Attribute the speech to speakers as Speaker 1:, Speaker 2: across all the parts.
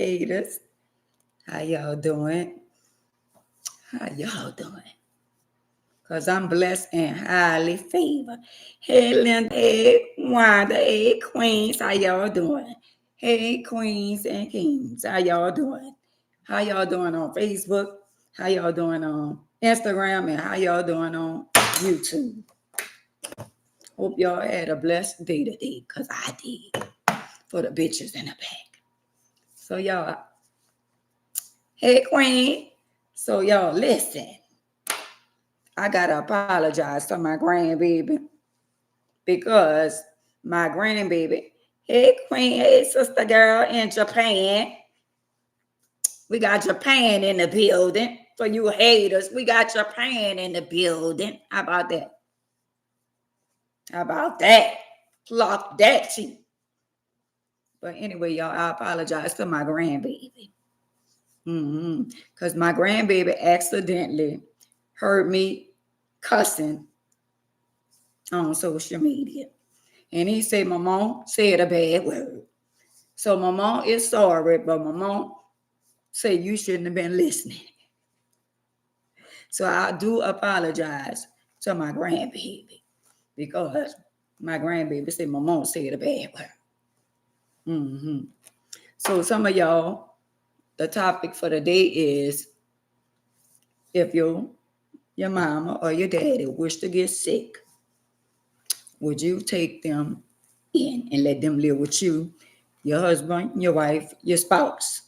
Speaker 1: haters. How y'all doing? How y'all doing? Because I'm blessed and highly favored. Hey, Linda. Hey, Wanda. Hey, Queens. How y'all doing? Hey, Queens and Kings. How y'all doing? How y'all doing on Facebook? How y'all doing on Instagram? And how y'all doing on YouTube? Hope y'all had a blessed day today, because I did. For the bitches in the back. So, y'all. Hey, Queen. So, y'all, listen. I got to apologize to my grandbaby, because my grandbaby, hey, Queen, hey, sister girl in Japan. We got Japan in the building. For you haters, we got Japan in the building. How about that? How about that? Clock that cheap. But anyway, y'all, I apologize to my grandbaby. Because my grandbaby accidentally heard me cussing on social media. And he said, my mom said a bad word. So my mom is sorry, but my mom said you shouldn't have been listening. So I do apologize to my grandbaby, because my grandbaby said my mom said a bad word. So some of y'all, the topic for the day is, if your mama or your daddy wish to get sick, would you take them in and let them live with you, your husband, your wife, your spouse?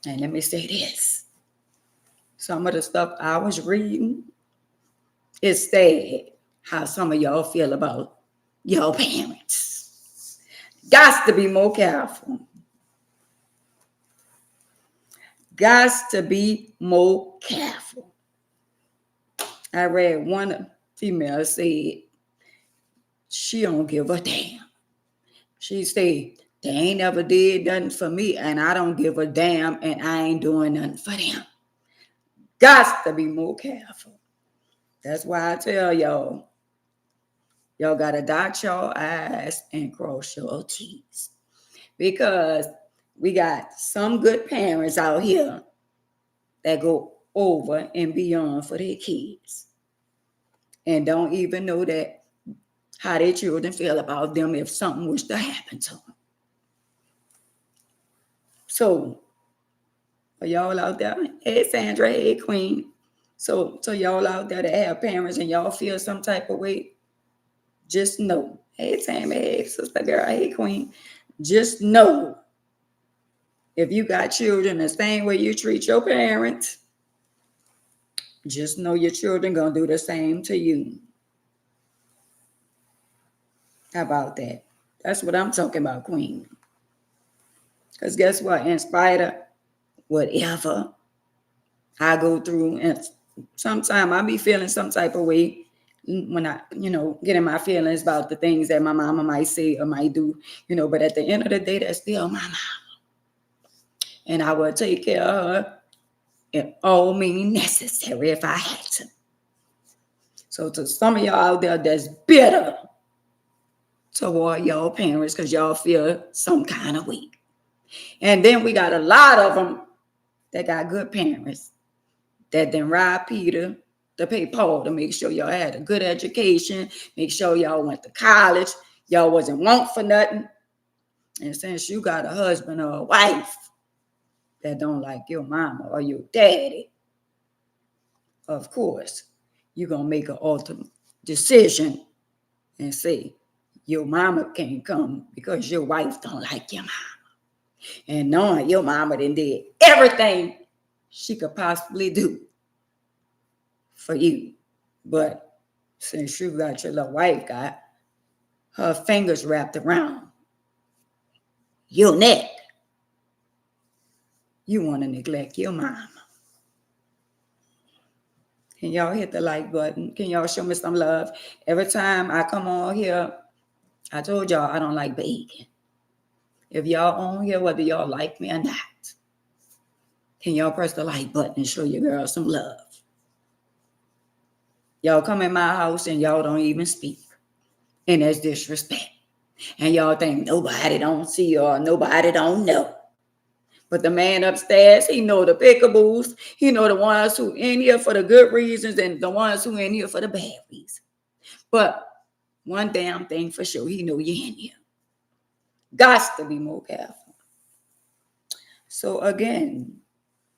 Speaker 1: And let me say this. Some of the stuff I was reading, it's sad how some of y'all feel about your parents. Got to be more careful. Got to be more careful. I read one female said she don't give a damn. She said, they ain't never did nothing for me, and I don't give a damn, and I ain't doing nothing for them. Got to be more careful. That's why I tell y'all got to dot your I's and cross your T's. Because we got some good parents out here that go over and beyond for their kids and don't even know that how their children feel about them if something was to happen to them. So, for y'all out there, hey Sandra, hey Queen. So y'all out there that have parents and y'all feel some type of way, just know, hey Tammy, hey sister girl, hey Queen, just know, if you got children the same way you treat your parents, just know your children gonna do the same to you. How about that? That's what I'm talking about, Queen. Because guess what? In spite of whatever I go through, and sometimes I be feeling some type of way when I, getting my feelings about the things that my mama might say or might do, but at the end of the day, that's still my mama. And I will take care of her in all means necessary if I had to. So to some of y'all out there that's bitter toward y'all parents because y'all feel some kind of way. And then we got a lot of them that got good parents that then rob Peter to pay Paul to make sure y'all had a good education, make sure y'all went to college, y'all wasn't want for nothing. And since you got a husband or a wife that don't like your mama or your daddy, of course, you're going to make an ultimate decision and say, your mama can't come because your wife don't like your mama. And knowing your mama done did everything she could possibly do for you. But since you got your little wife got her fingers wrapped around your neck, you want to neglect your mama. Can y'all hit the like button? Can y'all show me some love? Every time I come on here, I told y'all I don't like begging. If y'all on here, whether y'all like me or not, can y'all press the like button and show your girl some love? Y'all come in my house and y'all don't even speak. And that's disrespect. And y'all think nobody don't see or nobody don't know. But the man upstairs, he know the pickaboos. He know the ones who in here for the good reasons and the ones who in here for the bad reasons. But one damn thing for sure, he know you in here. Gots to be more careful. So again,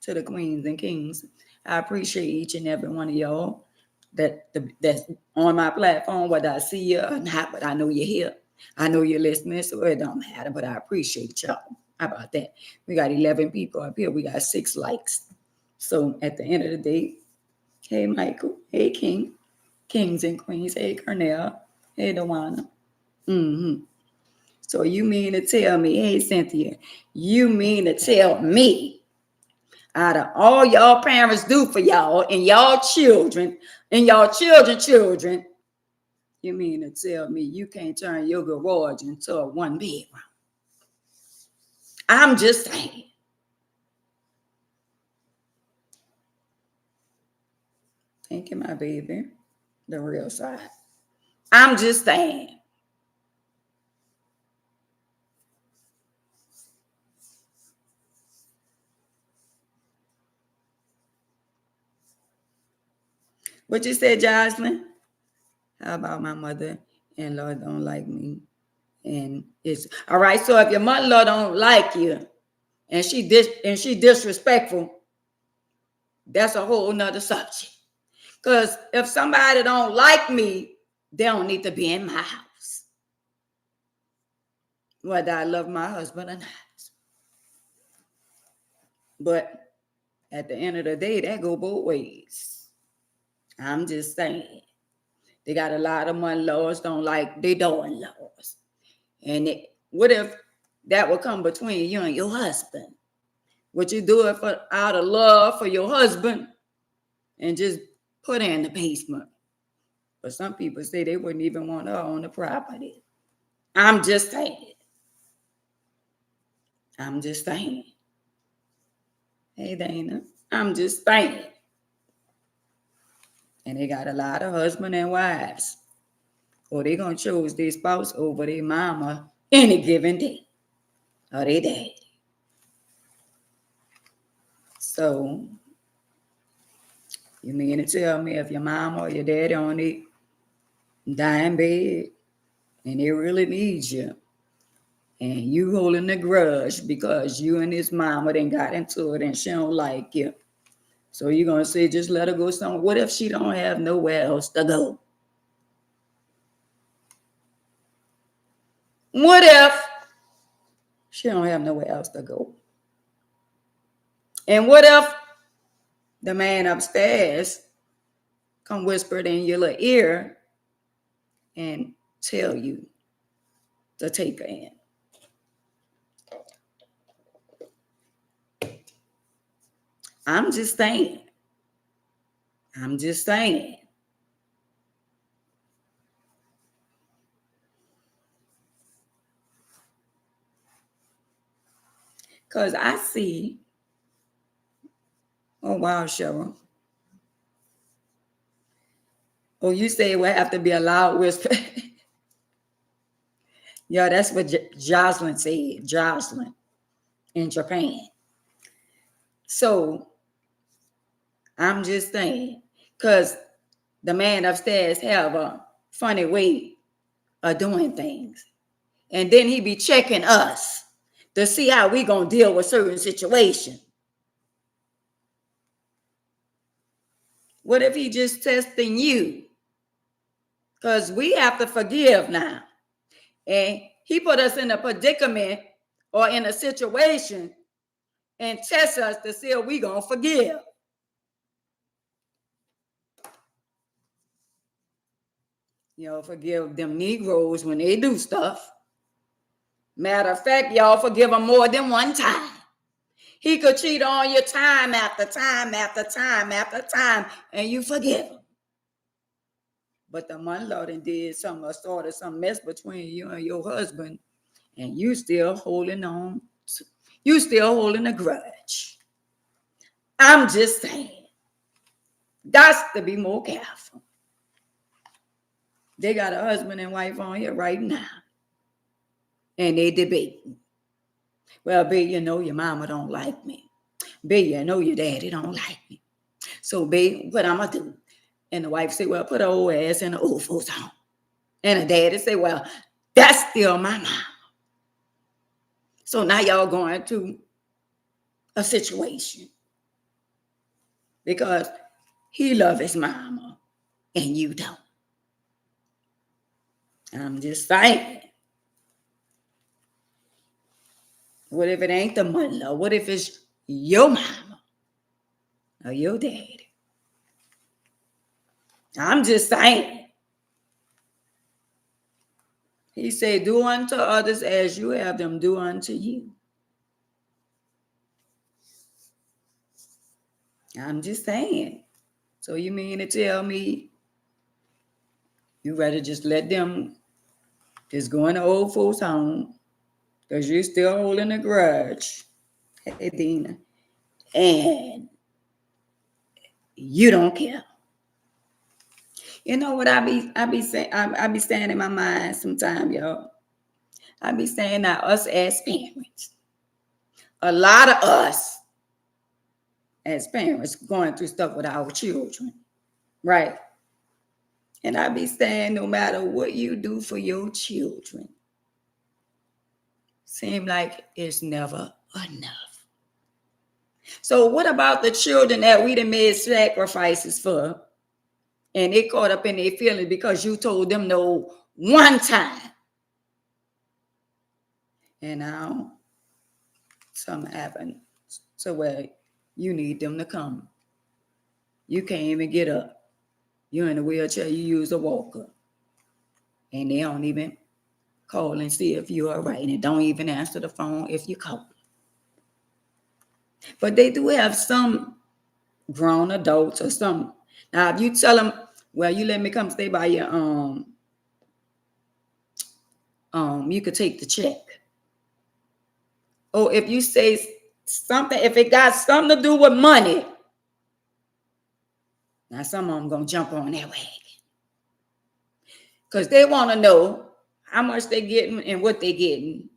Speaker 1: to the queens and kings, I appreciate each and every one of y'all that's on my platform, whether I see you or not, but I know you're here. I know you're listening, so it don't matter, but I appreciate y'all. How about that? We got 11 people up here. We got 6 likes. So at the end of the day, hey, Michael. Hey, King. Kings and queens. Hey, Cornell. Hey, Dewana. Mm-hmm. So you mean to tell me, hey, Cynthia, you mean to tell me out of all y'all parents do for y'all and y'all children and y'all children, you mean to tell me you can't turn your garage into a 1-bedroom? I'm just saying. Thank you, my baby. The real side. I'm just saying. What you said, Jocelyn? How about my mother-in-law don't like me? And it's all right. So if your mother-in-law don't like you and she disrespectful, that's a whole nother subject. Because if somebody don't like me, they don't need to be in my house. Whether I love my husband or not. But at the end of the day, that go both ways. I'm just saying. They got a lot of mother-in-laws don't like their daughter-in-laws. And what if that would come between you and your husband? Would you do it out of love for your husband and just put her in the basement? But some people say they wouldn't even want her on the property. I'm just saying. I'm just saying. Hey, Dana. I'm just saying. And they got a lot of husband and wives. Or they going to choose their spouse over their mama any given day. Or their daddy. So, you mean to tell me if your mama or your daddy on the dying bed and they really need you, and you holding a grudge because you and his mama then got into it and she don't like you. So you're going to say, just let her go somewhere. What if she don't have nowhere else to go? What if she don't have nowhere else to go? And what if the man upstairs come whisper in your little ear and tell you to take her in? I'm just saying. I'm just saying. Because I see, oh, wow, Cheryl. Oh, you say it would have to be a loud whisper. Yeah, that's what Jocelyn said. Jocelyn in Japan. So I'm just saying, because the man upstairs have a funny way of doing things. And then he be checking us to see how we going to deal with certain situations. What if he just testing you? Because we have to forgive now. And he put us in a predicament or in a situation and test us to see if we going to forgive. Forgive them Negroes when they do stuff. Matter of fact, y'all forgive them more than one time. He could cheat on you time after time after time after time, and you forgive him. But the mother-in-law did something or started some mess between you and your husband, and you still holding on. You still holding a grudge. I'm just saying. Got to be more careful. They got a husband and wife on here right now. And they debating. Well, babe, you know your mama don't like me. Babe, you know your daddy don't like me. So, babe, what I'm going to do? And the wife said, well, put her old ass in the old folks home. And the daddy said, well, that's still my mom. So now y'all going to a situation because he loves his mama and you don't. I'm just saying. What if it ain't the mother? What if it's your mama or your daddy? I'm just saying. He said, do unto others as you have them do unto you. I'm just saying. So you mean to tell me you rather just let them just go in the old folks' home because you're still holding a grudge, hey Dina, and you don't care. You know what I be saying? I be saying in my mind sometimes, y'all. I be saying that us as parents, a lot of us as parents going through stuff with our children, right? And I be saying no matter what you do for your children, seem like it's never enough. So what about the children that we done made sacrifices for and they caught up in their feelings because you told them no one time? And now something happened. So where you need them to come. You can't even get up. You're in a wheelchair, you use a walker. And they don't even call and see if you're all right. And they don't even answer the phone if you call. But they do have some grown adults or some. Now, if you tell them, well, you let me come stay by your you could take the check. Or if you say something, if it got something to do with money, now some of them gonna jump on that wagon. Because they want to know how much they getting and what they getting.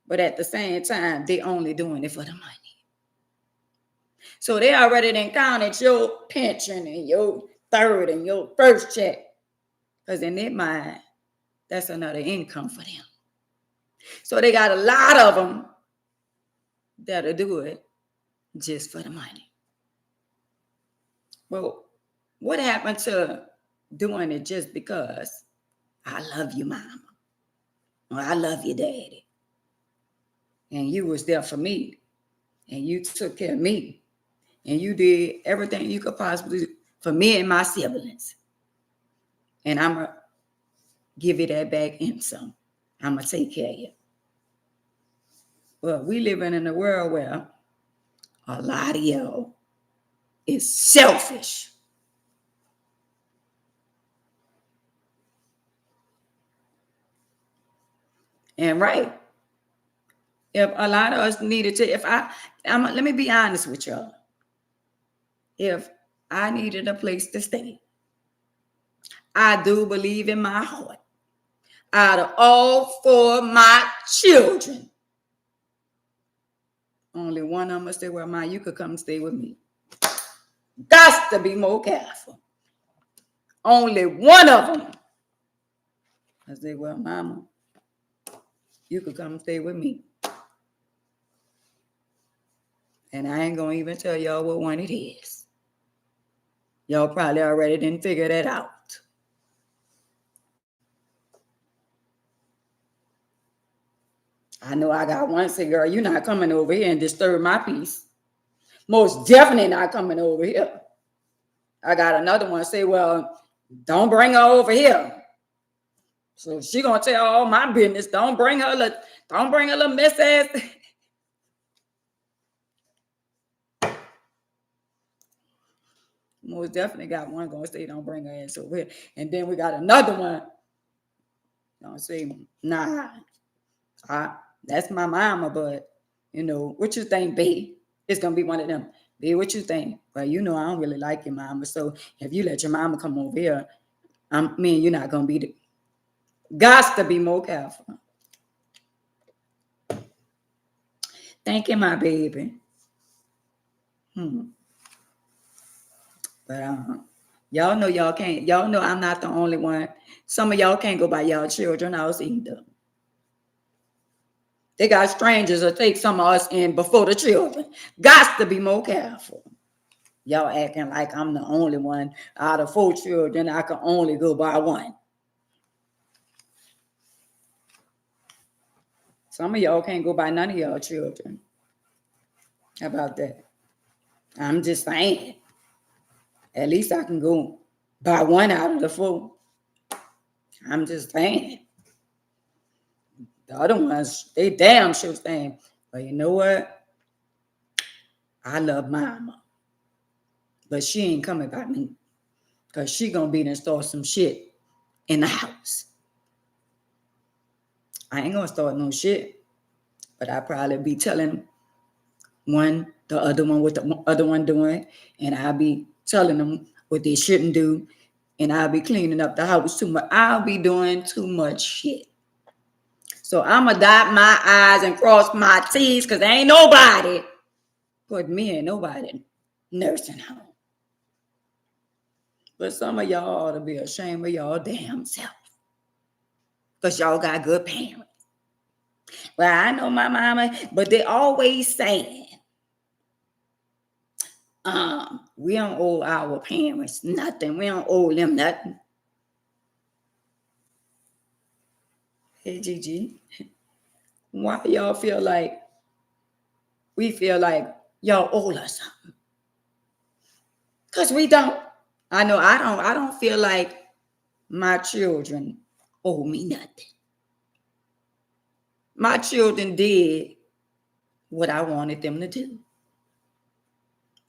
Speaker 1: But at the same time, they only doing it for the money. So they already done counted your pension and your third and your first check. Because in their mind, that's another income for them. So they got a lot of them that'll do it just for the money. Well, what happened to doing it just because I love you, mama, or I love you, daddy, and you was there for me, and you took care of me, and you did everything you could possibly do for me and my siblings, and I'm going to give you that back in some. I'm going to take care of you. Well, we living in a world where a lot of y'all is selfish. And right, if a lot of us needed to, let me be honest with y'all. If I needed a place to stay, I do believe in my heart, out of all four of my children, only one of them will say, well, Ma, you could come stay with me. Got to be more careful. Only one of them. I say, well, Mama, you could come stay with me. And I ain't going to even tell y'all what one it is. Y'all probably already didn't figure that out. I know I got one say, girl, you're not coming over here and disturb my peace. Most definitely not coming over here. I got another one say, well, don't bring her over here. So she gonna tell all my business. Don't bring her little miss ass. Most definitely got one gonna say, don't bring her ass over here. And then we got another one gonna say, nah, that's my mama, but you know, what you think, babe? It's gonna be one of them. Babe, what you think? Well, you know, I don't really like your mama. So if you let your mama come over here, you're not gonna be the. Got to be more careful. Thank you, my baby. But y'all know y'all can't. Y'all know I'm not the only one. Some of y'all can't go by y'all children house either. They got strangers that take some of us in before the children. Got to be more careful. Y'all acting like I'm the only one out of 4 children. I can only go by one. Some of y'all can't go by none of y'all children. How about that? I'm just saying. At least I can go by one out of the 4. I'm just saying. The other ones, they damn sure saying, but you know what? I love mama. But she ain't coming by me. Because she going to be and start some shit in the house. I ain't going to start no shit. But I probably be telling the other one what the other one doing. And I'll be telling them what they shouldn't do. And I'll be cleaning up the house too much. I'll be doing too much shit. So I'm going to dot my I's and cross my T's because there ain't nobody put me in nobody nursing home. But some of y'all ought to be ashamed of y'all damn self. Because y'all got good parents. Well, I know my mama, but they always saying, we don't owe our parents nothing. We don't owe them nothing. Hey, Gigi, why y'all feel like we feel like y'all owe us something? Because we don't. I know I don't feel like my children owe me nothing. My children did what I wanted them to do.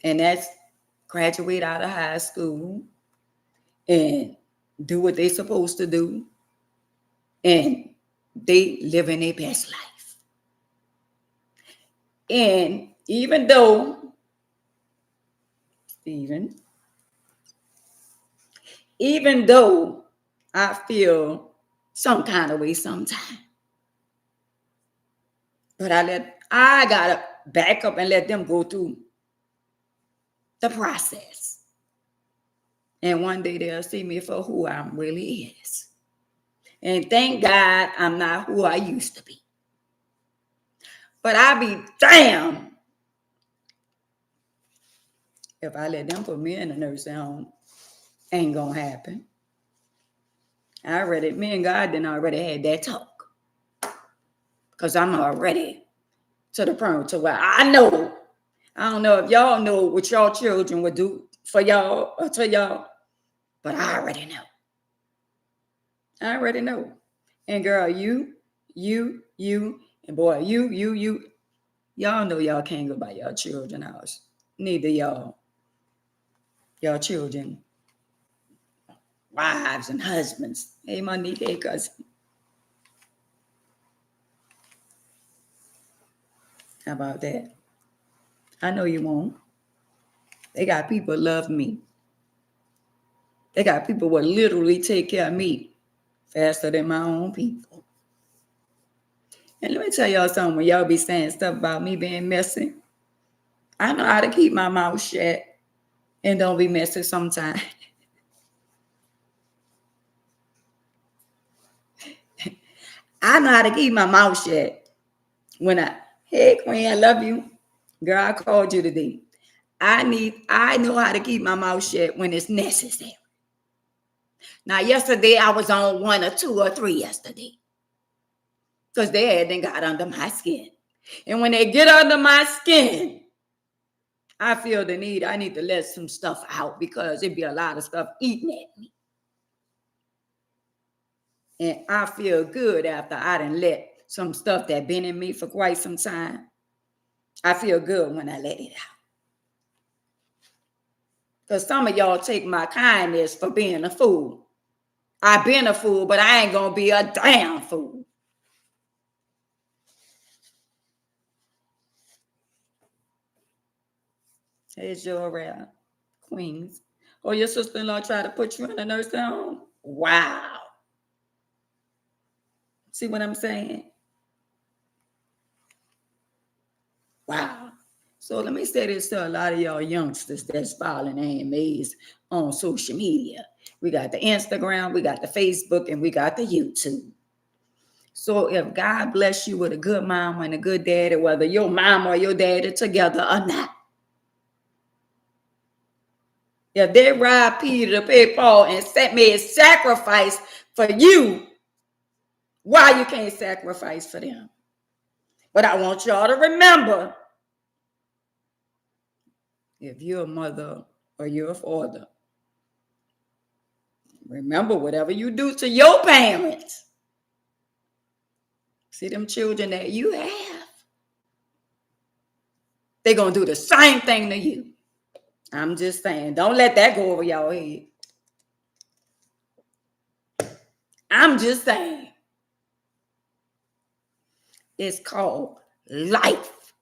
Speaker 1: And that's graduate out of high school and do what they're supposed to do. And they living their best life. And even though, Stephen, even though I feel some kind of way sometimes, but I gotta back up and let them go through the process. And one day they'll see me for who I really is. And thank God I'm not who I used to be. But I be damn if I let them put me in a nursing home. Ain't gonna happen. Me and God didn't already had that talk. Because I'm already to the point to where I know. I don't know if y'all know what y'all children would do for y'all or to y'all, but I already know. I already know. And girl, you, and boy, y'all know y'all can't go by y'all children's house. Neither y'all children, wives and husbands. Hey, Monique, hey, cousin. How about that? I know you won't. They got people love me. They got people who literally take care of me faster than my own people. And let me tell y'all something. When y'all be saying stuff about me being messy, I know how to keep my mouth shut and don't be messy sometimes. I know how to keep my mouth shut. Hey, Queen, I love you. Girl, I called you today. I know how to keep my mouth shut when it's necessary. Now, yesterday I was on 1 or 2 or 3 yesterday. Because they hadn't got under my skin. And when they get under my skin, I feel the need. I need to let some stuff out because it'd be a lot of stuff eating at me. And I feel good after I done let some stuff that been in me for quite some time. I feel good when I let it out. Because some of y'all take my kindness for being a fool. I've been a fool, but I ain't going to be a damn fool. Here's your Queens. Oh, your sister-in-law tried to put you in a nursing home? Wow. See what I'm saying? Wow. So let me say this to a lot of y'all youngsters that's following handmaids on social media. We got the Instagram, we got the Facebook, and we got the YouTube. So if God bless you with a good mama and a good daddy, whether your mama or your daddy together or not, if they robbed Peter to pay Paul and made sacrifice for you, why you can't sacrifice for them? But I want y'all to remember, if you're a mother or you're a father, remember whatever you do to your parents. See them children that you have, they're going to do the same thing to you. I'm just saying, don't let that go over your head. I'm just saying. It's called life.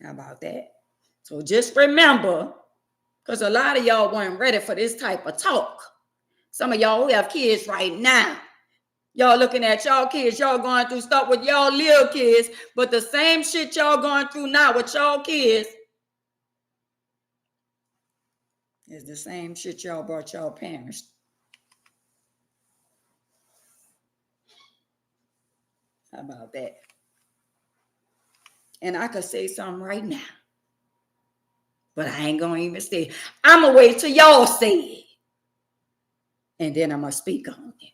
Speaker 1: How about that? So just remember, because a lot of y'all weren't ready for this type of talk. Some of y'all who have kids right now, y'all looking at y'all kids, y'all going through stuff with y'all little kids, but the same shit y'all going through now with y'all kids is the same shit y'all brought y'all parents. How about that? And I could say something right now, but I ain't gonna even say it. I'm gonna wait till y'all say it, and then I'm gonna speak on it.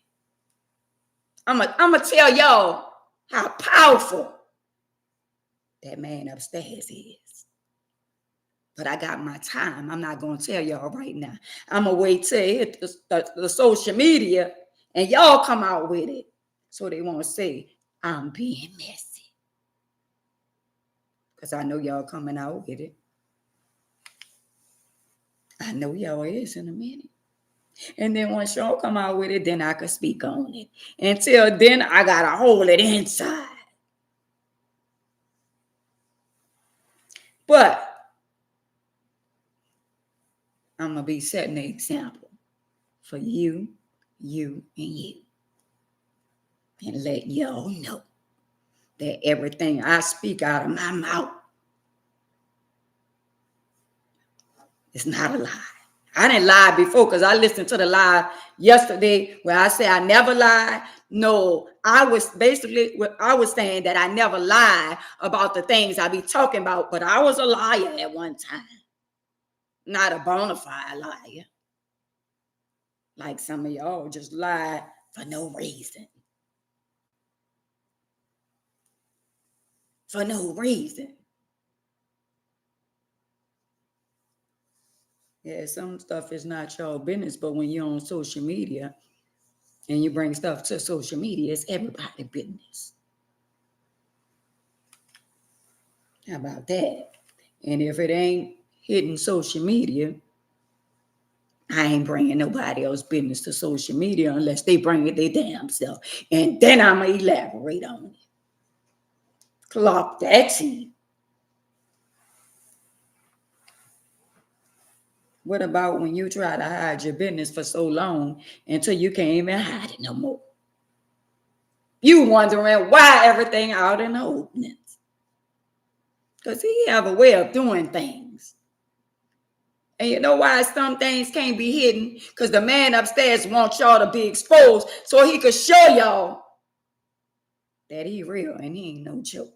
Speaker 1: I'm gonna tell y'all how powerful that man upstairs is. But I got my time. I'm not gonna tell y'all right now. I'm gonna wait till it hit the social media and y'all come out with it, so they won't say I'm being messy. Because I know y'all coming out with it. I know y'all is in a minute. And then once y'all come out with it, then I can speak on it. Until then, I gotta hold it inside. But I'm gonna be setting an example for you, and you. And let y'all know that everything I speak out of my mouth is not a lie. I didn't lie before because I listened to the lie yesterday where I said I never lie. No, I was saying that I never lie about the things I be talking about, but I was a liar at one time. Not a bona fide liar. Like some of y'all just lie for no reason. For no reason. Yeah, some stuff is not your business, but when you're on social media and you bring stuff to social media, it's everybody's business. How about that? And if it ain't hitting social media, I ain't bringing nobody else's business to social media unless they bring it their damn self. And then I'm going to elaborate on it. Clock that tea. What about when you try to hide your business for so long until you can't even hide it no more? You wondering why everything out in the open. Because he have a way of doing things. And you know why some things can't be hidden? Because the man upstairs wants y'all to be exposed so he could show y'all that he real and he ain't no joke.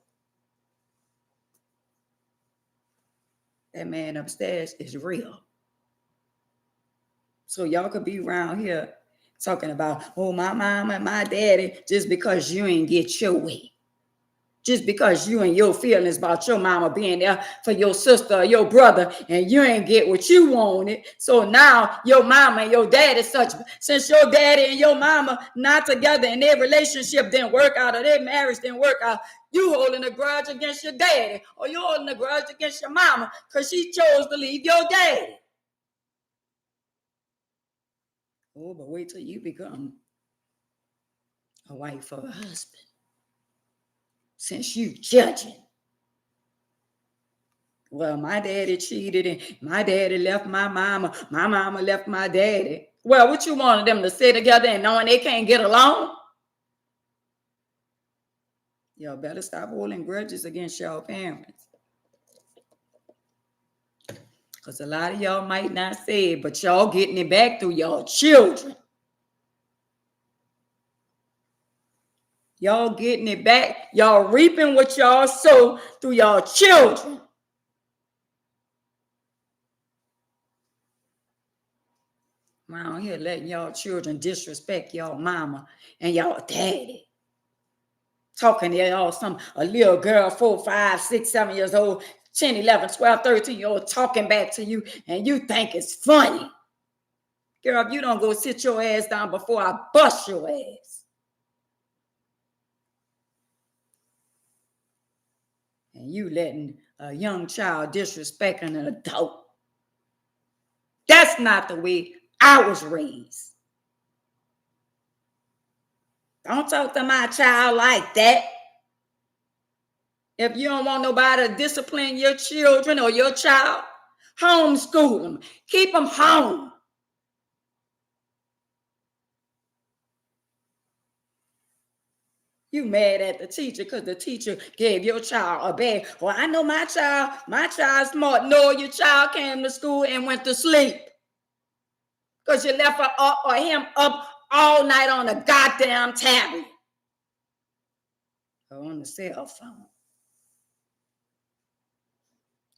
Speaker 1: That man upstairs is real. So y'all could be around here talking about, oh, my mama and my daddy, just because you ain't get your way. Just because you and your feelings about your mama being there for your sister or your brother and you ain't get what you wanted. So now your mama and your daddy since your daddy and your mama not together and their relationship didn't work out or their marriage didn't work out, you holding a grudge against your daddy or you holding a grudge against your mama because she chose to leave your daddy. Oh, but wait till you become a wife or a husband. Since you judging. Well, my daddy cheated and my daddy left my mama left my daddy. Well, what you wanted them to stay together and knowing they can't get along? Y'all better stop holding grudges against y'all parents. Because a lot of y'all might not say it, but y'all getting it back through y'all children. Y'all getting it back. Y'all reaping what y'all sow through y'all children. Around here letting y'all children disrespect y'all mama and y'all daddy. Talking to y'all a little girl, 4, 5, 6, 7 years old, 10, 11, 12, 13-year-old talking back to you and you think it's funny. Girl, if you don't go sit your ass down before I bust your ass. And you letting a young child disrespect an adult. That's not the way I was raised. Don't talk to my child like that. If you don't want nobody to discipline your children or your child, homeschool them. Keep them home. You mad at the teacher because the teacher gave your child a bag. Well, I know my child's smart. No, your child came to school and went to sleep. Because you left her up or him up all night on the goddamn tablet. Or on the cell phone.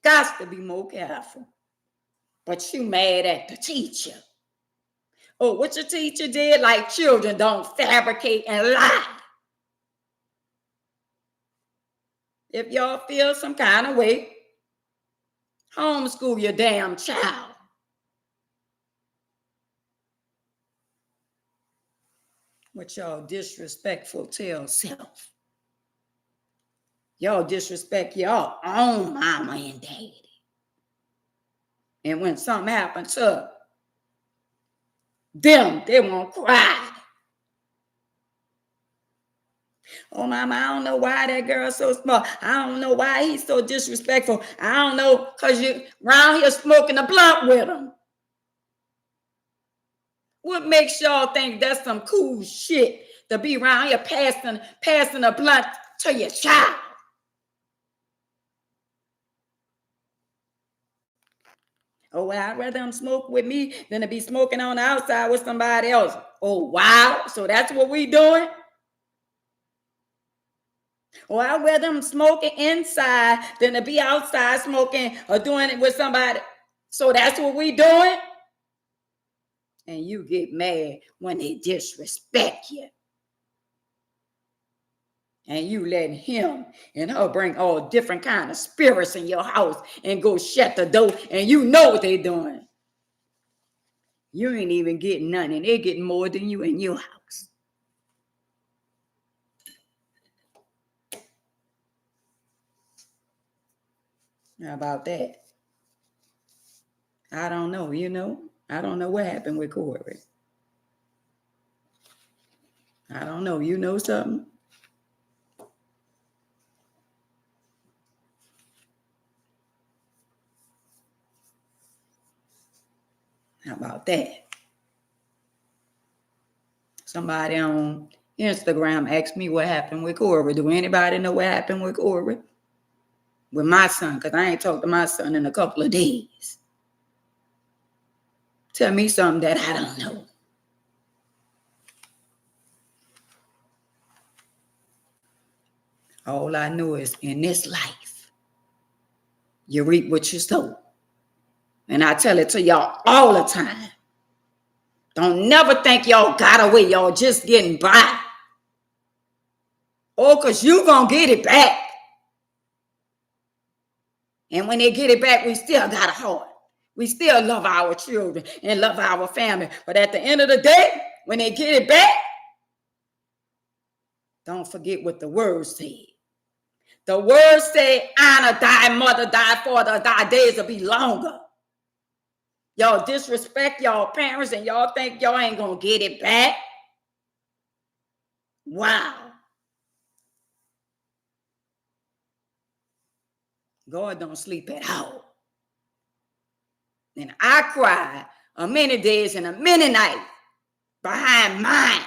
Speaker 1: Got to be more careful. But you mad at the teacher. Oh, what your teacher did? Like children don't fabricate and lie. If y'all feel some kind of way, homeschool your damn child. What y'all disrespectful tell self. Y'all disrespect y'all own mama and daddy. And when something happens to them, they won't cry. Oh, mama, I don't know why that girl's so smart. I don't know why he's so disrespectful. I don't know, because you around here smoking a blunt with him. What makes y'all think that's some cool shit to be around here passing a blunt to your child? Oh, well, I'd rather them smoke with me than to be smoking on the outside with somebody else. Oh, wow. So that's what we doing? Or I'd rather them smoking inside than to be outside smoking or doing it with somebody. So that's what we doing? And you get mad when they disrespect you. And you letting him and her bring all different kind of spirits in your house and go shut the door and you know what they doing. You ain't even getting none and they getting more than you in your house. How about that? I don't know, I don't know what happened with Corey. I don't know. You know something? How about that? Somebody on Instagram asked me what happened with Corey. Do anybody know what happened with Corey? With my son, because I ain't talked to my son in a couple of days. Tell me something that I don't know. All I know is in this life, you reap what you sow. And I tell it to y'all all the time. Don't never think y'all got away. Y'all just getting by. Oh, because you going to get it back. And when they get it back, we still got a heart. We still love our children and love our family. But at the end of the day, when they get it back, don't forget what the word said. The word said, honor thy mother, thy father, thy days will be longer. Y'all disrespect y'all parents and y'all think y'all ain't going to get it back. Wow. God don't sleep at all. And I cried many days and a many nights behind mine.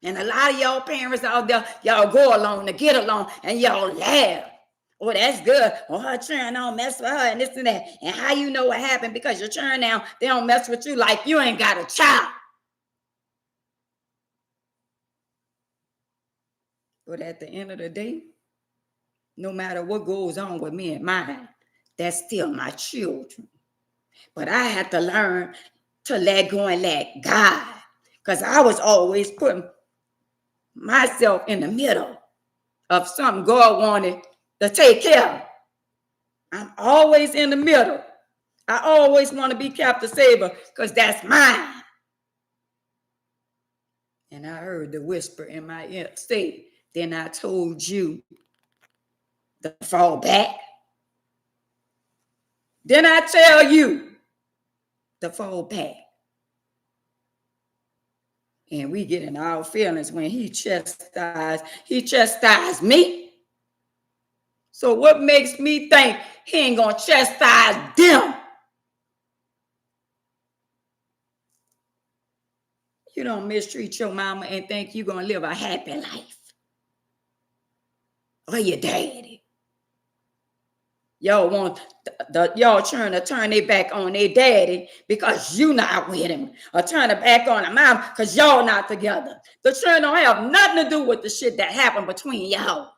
Speaker 1: And a lot of y'all parents out there, y'all go along to get along and y'all laugh. Oh, that's good. Well, her children don't mess with her and this and that. And how you know what happened? Because your children now, they don't mess with you like you ain't got a child. But at the end of the day, no matter what goes on with me and mine, that's still my children. But I had to learn to let go and let God. Because I was always putting myself in the middle of something God wanted to take care of. I'm always in the middle. I always want to be captive saver because that's mine. And I heard the whisper in my ear say, then I told you to fall back. Then I tell you to fall back. And we get in our feelings when he chastised me. So what makes me think he ain't gonna chastise them? You don't mistreat your mama and think you're gonna live a happy life. Or your daddy. Y'all want y'all trying to turn their back on their daddy because you not with him, or turn it back on the mom because y'all not together. The children don't have nothing to do with the shit that happened between y'all.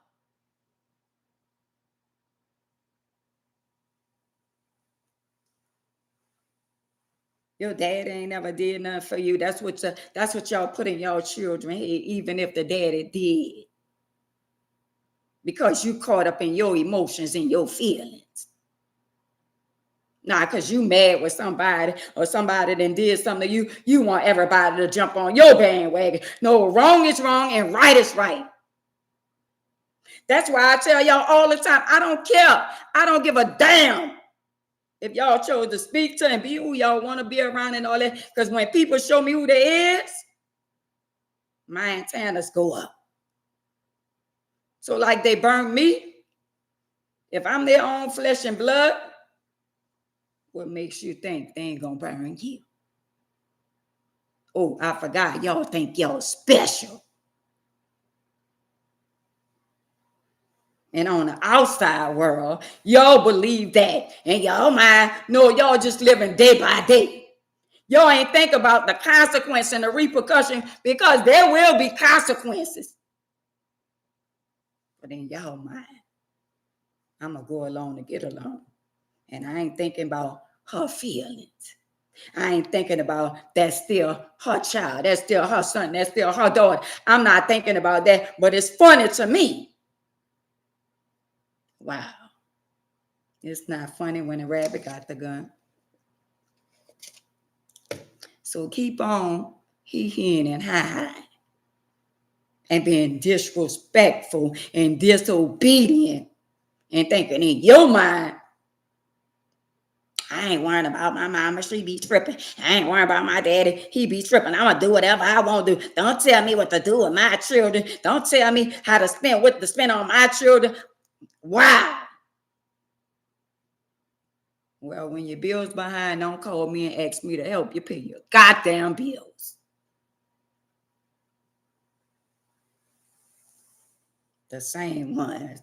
Speaker 1: Your daddy ain't never did nothing for you. That's what y'all put in y'all children head, even if the daddy did. Because you caught up in your emotions and your feelings. Nah, because you mad with somebody or somebody that did something to you, you want everybody to jump on your bandwagon. No, wrong is wrong and right is right. That's why I tell y'all all the time, I don't care. I don't give a damn if y'all chose to speak to and be who y'all want to be around and all that. Because when people show me who they is, my antennas go up. So like they burn me, if I'm their own flesh and blood, what makes you think they ain't gonna burn you? Oh, I forgot. Y'all think y'all special. And on the outside world, y'all believe that. And y'all mind, no, y'all just living day by day. Y'all ain't think about the consequence and the repercussion, because there will be consequences. But in y'all mind, I'm going to go along to get along. And I ain't thinking about her feelings. I ain't thinking about that's still her child. That's still her son. That's still her daughter. I'm not thinking about that, but it's funny to me. Wow. It's not funny when a rabbit got the gun. So keep on he-heing and hi-hi and being disrespectful and disobedient and thinking in your mind, I ain't worrying about my mama, she be tripping. I ain't worrying about my daddy, he be tripping. I'm gonna do whatever I want to do. Don't tell me what to do with my children. Don't tell me how to spend, what to spend on my children. Wow. Well, when your bill's behind, don't call me and ask me to help you pay your goddamn bills. The same ones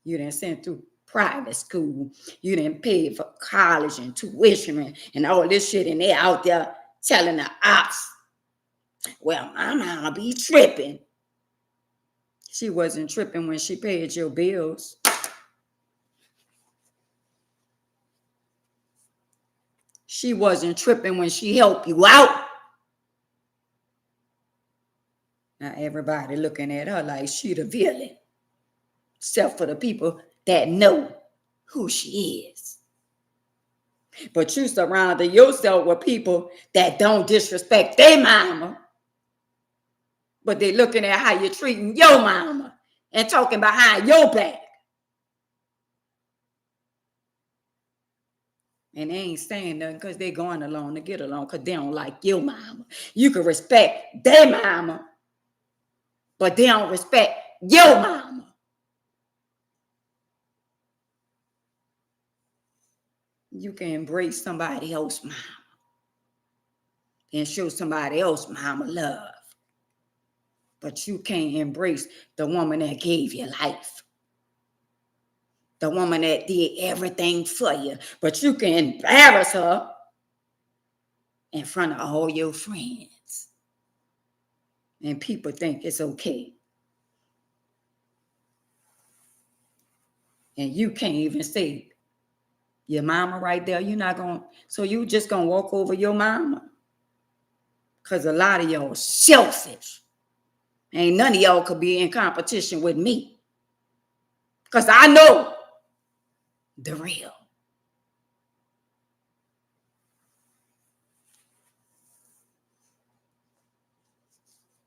Speaker 1: you done sent through private school. You didn't pay for college and tuition and all this shit, and they out there telling the ops, well, my mama be tripping. She wasn't tripping when she paid your bills. She wasn't tripping when she helped you out. Now everybody looking at her like she the villain, except for the people that know who she is. But you surrounded yourself with people that don't disrespect their mama, but they looking at how you're treating your mama and talking behind your back. And they ain't saying nothing because they going along to get along because they don't like your mama. You can respect their mama, but they don't respect your mama. You can embrace somebody else's mama and show somebody else mama love. But you can't embrace the woman that gave you life. The woman that did everything for you. But you can embarrass her in front of all your friends. And people think it's okay. And you can't even say your mama right there. You're not going to. So you just going to walk over your mama? Because a lot of y'all selfish. Ain't none of y'all could be in competition with me. Because I know the real.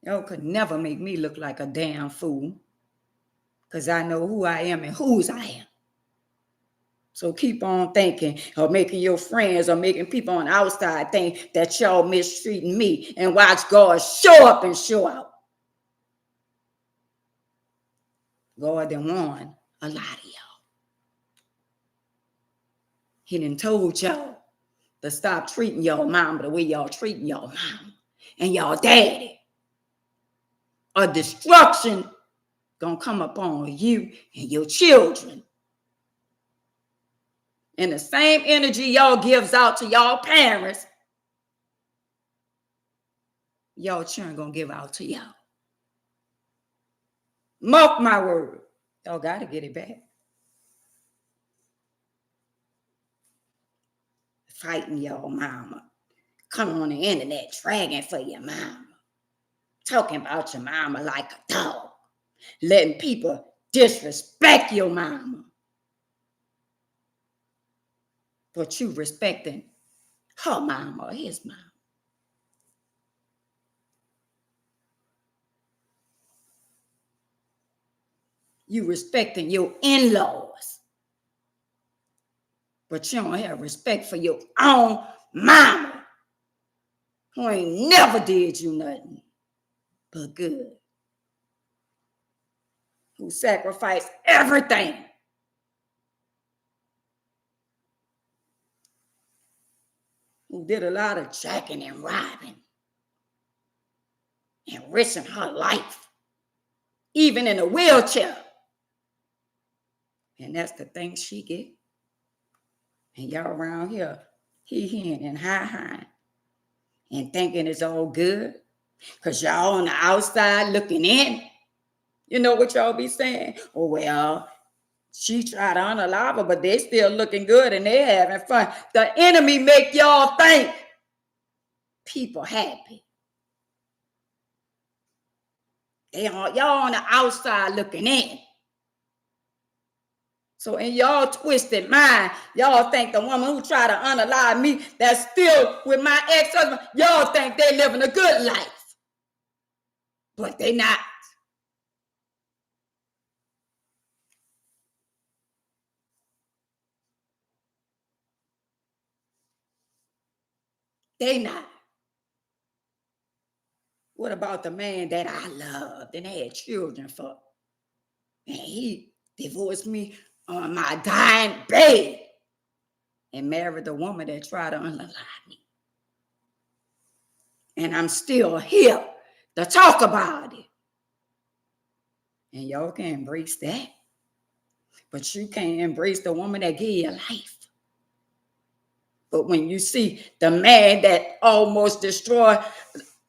Speaker 1: Y'all could never make me look like a damn fool. Because I know who I am and whose I am. So keep on thinking or making your friends or making people on the outside think that y'all mistreating me, and watch God show up and show out. God done warned a lot of y'all. He done told y'all to stop treating y'all mama the way y'all treating y'all mama and y'all daddy. A destruction gonna come upon you and your children. And the same energy y'all gives out to y'all parents, y'all children gonna give out to y'all. Mark my word. Y'all gotta get it back. Fighting y'all mama. Coming on the internet dragging for your mama. Talking about your mama like a dog. Letting people disrespect your mama. But you respecting her mama or his mama. You respecting your in-laws. But you don't have respect for your own mama, who ain't never did you nothing but good. Who sacrificed everything. Who did a lot of jacking and robbing. Enriching her life. Even in a wheelchair. And that's the thing she get. And y'all around here, he and hi, and thinking it's all good. Because y'all on the outside looking in. You know what y'all be saying? Oh, well, she tried to unalive her, but they still looking good and they having fun. The enemy make y'all think people happy. Y'all on the outside looking in. So in y'all twisted mind, y'all think the woman who tried to unalive me that's still with my ex-husband, y'all think they living a good life. But they not. They not. What about the man that I loved and had children for? And he divorced me on my dying bed and married the woman that tried to unalive me. And I'm still here to talk about it. And y'all can embrace that. But you can't embrace the woman that gave you life. But when you see the man that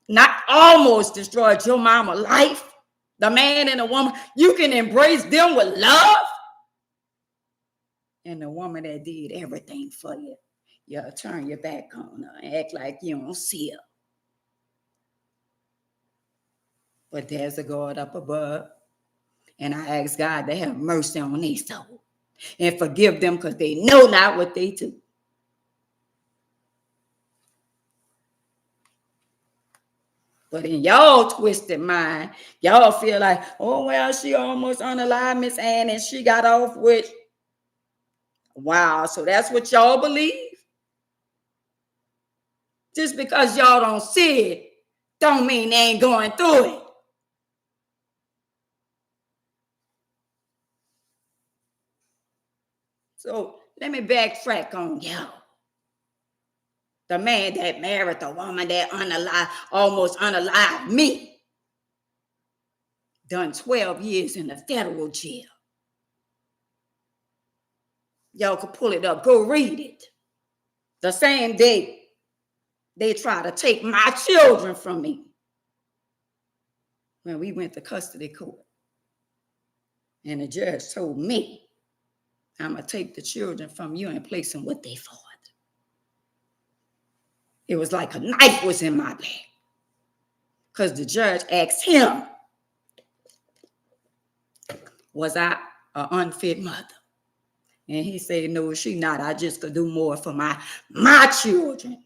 Speaker 1: not almost destroyed your mama's life, the man and the woman, you can embrace them with love. And the woman that did everything for you, you'll turn your back on her and act like you don't see her. But there's a God up above. And I ask God to have mercy on their soul and forgive them because they know not what they do. But in y'all twisted mind, y'all feel like, oh, well, she almost unalived Miss Ann and she got off with. Wow, so that's what y'all believe? Just because y'all don't see it, don't mean they ain't going through it. So let me backtrack on y'all. The man that married the woman that almost unalived me. Done 12 years in the federal jail. Y'all could pull it up. Go read it. The same day they try to take my children from me. When we went to custody court. And the judge told me, I'm going to take the children from you and place them with their father. It was like a knife was in my back. Because the judge asked him, was I an unfit mother? And he said, no, she not. I just could do more for my children.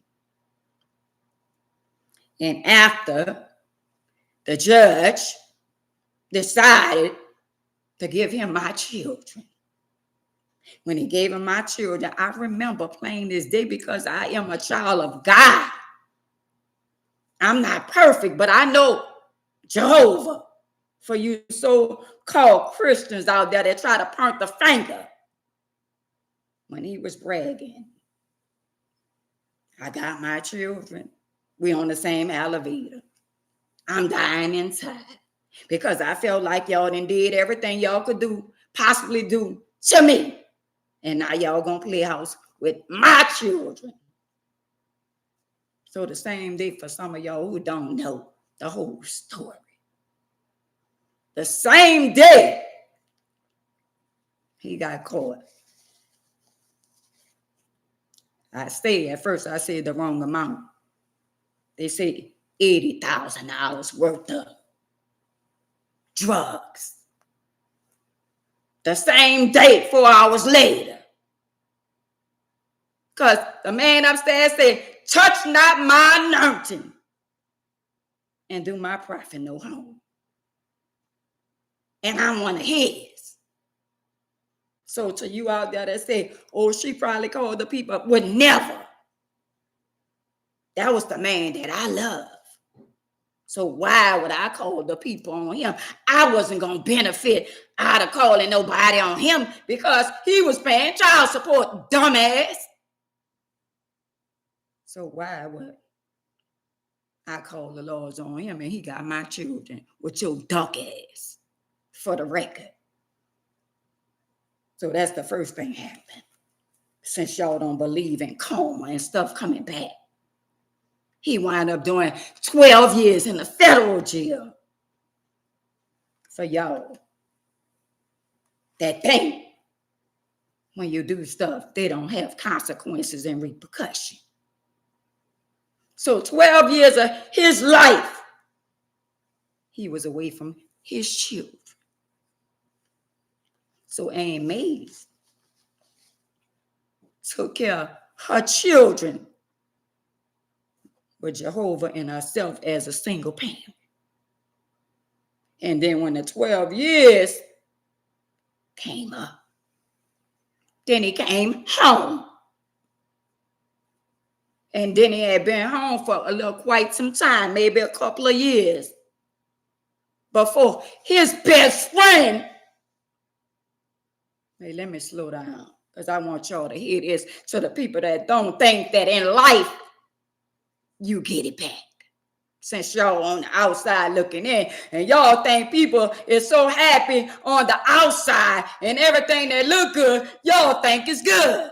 Speaker 1: And after the judge decided to give him my children, when he gave him my children, I remember plain this day because I am a child of God. I'm not perfect, but I know Jehovah. For you so-called Christians out there that try to point the finger. When he was bragging, I got my children. We on the same elevator. I'm dying inside because I felt like y'all done did everything y'all could do, possibly do to me. And now y'all gonna play house with my children. So the same day for some of y'all who don't know the whole story. The same day he got caught. At first I said the wrong amount. They said $80,000 worth of drugs. The same day, 4 hours later. Because the man upstairs said, touch not my anointing and do my prophet no harm. And I'm one of his. So to you out there that say, oh, she probably called the people up, would never. That was the man that I love. So why would I call the people on him? I wasn't going to benefit out of calling nobody on him because he was paying child support, dumbass. So why would I call the laws on him and he got my children with your duck ass, for the record? So that's the first thing happened. Since y'all don't believe in karma and stuff coming back. He wound up doing 12 years in the federal jail. For y'all that think when you do stuff, they don't have consequences and repercussion. So 12 years of his life, he was away from his children. So Aunt Mays took care of her children with Jehovah and herself as a single parent. And then when the 12 years came up, then he came home. And then he had been home for quite some time, maybe a couple of years, before his best friend. Hey, let me slow down because I want y'all to hear this to the people that don't think that in life you get it back. Since y'all on the outside looking in and y'all think people is so happy on the outside and everything that look good, y'all think is good.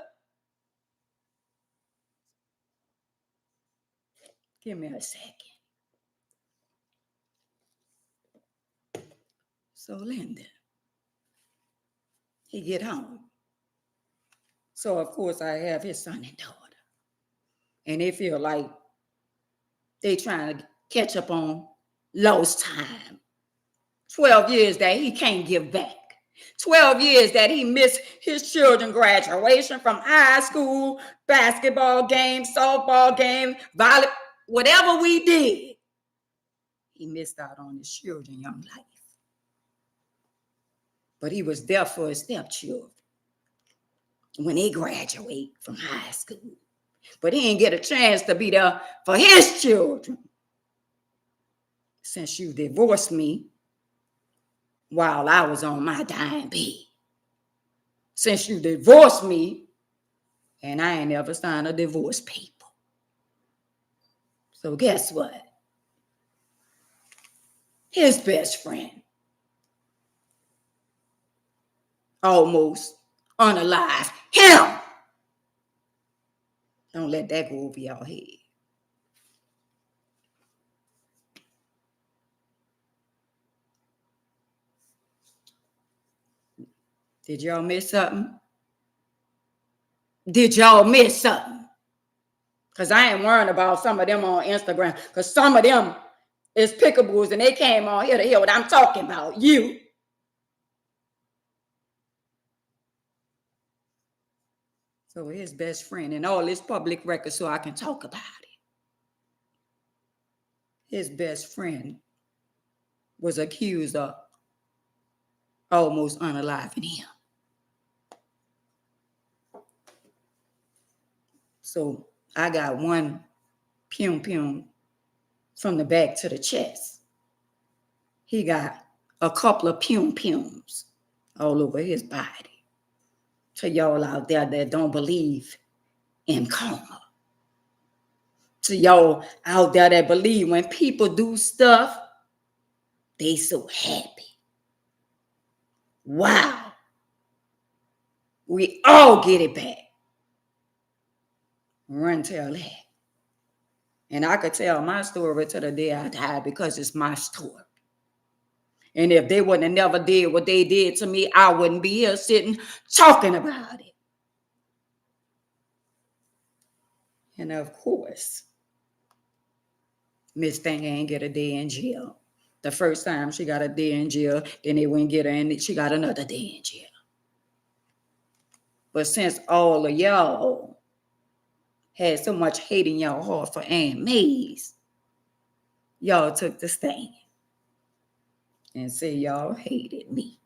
Speaker 1: Give me a second. So Linda, he get home. So of course I have his son and daughter. And they feel like they trying to catch up on lost time. 12 years that he can't give back. 12 years that he missed his children's graduation from high school, basketball game, softball game, volleyball, whatever we did. He missed out on his children's young life. But he was there for his stepchildren when they graduate from high school. But he didn't get a chance to be there for his children. Since you divorced me while I was on my dying bed. Since you divorced me, and I ain't ever signed a divorce paper. So guess what? His best friend, almost unalive him. Don't let that go over your head. Did y'all miss something? Did y'all miss something? Because I ain't worrying about some of them on Instagram. Because some of them is pickaboos and they came on here to hear what I'm talking about. You. So his best friend and all this public record so I can talk about it. His best friend was accused of almost unaliving him. So I got one pum from the back to the chest. He got a couple of pums all over his body. To y'all out there that don't believe in karma. To y'all out there that believe when people do stuff, they so happy. Wow. We all get it back. Run tell that. And I could tell my story to the day I die because it's my story. And if they wouldn't have never did what they did to me, I wouldn't be here sitting talking about it. And of course, Miss Thing ain't get a day in jail. The first time she got a day in jail, then they wouldn't get her and she got another day in jail. But since all of y'all had so much hate in y'all heart for Aunt Mays, y'all took the stand and said y'all hated me.